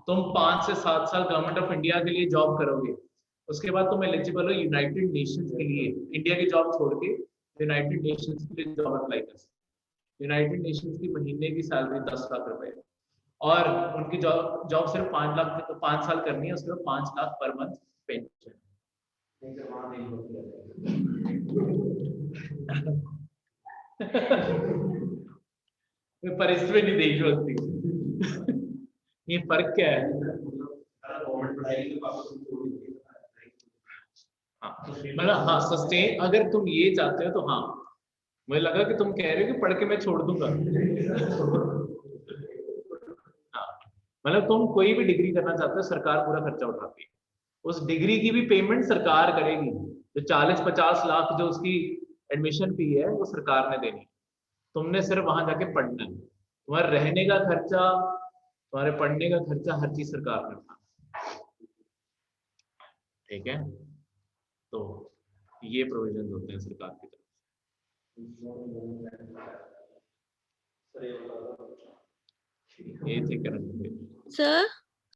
Speaker 1: तुम 5 से 7 साल गवर्नमेंट ऑफ इंडिया के लिए जॉब करोगे, उसके बाद तुम एलिजिबल हो यूनाइटेड नेशंस के लिए, इंडिया की जॉब छोड़ के यूनाइटेड नेशंस के लिए जॉब अप्लाई कर सकते। यूनाइटेड नेशंस की महीने की सैलरी 10 लाख रुपए है और उनकी जॉब सिर्फ 5 साल करनी है, उसके बाद 5 लाख पर मंथ पेंशन। पर इसमें नहीं देशभक्ति। ये फर्क क्या है? हाँ मतलब हाँ सस्टेन, अगर तुम ये चाहते हो तो हाँ, मुझे लगा कि तुम कह रहे हो कि पढ़ के मैं छोड़ दूंगा। हाँ मतलब तुम कोई भी डिग्री करना चाहते हो, सरकार पूरा खर्चा उठाती है, उस डिग्री की भी पेमेंट सरकार करेगी। जो 40-50 लाख जो उसकी एडमिशन फी है वो सरकार ने देनी है, तुमने सिर्फ वहां जाके पढ़ना है, तुम्हारे रहने का खर्चा, तुम्हारे पढ़ने का खर्चा, हर चीज सरकार ने उठाना, ठीक है। तो ये प्रोविजन होते हैं सरकार की तरफ से। ये थे करंट अफेयर।
Speaker 2: सर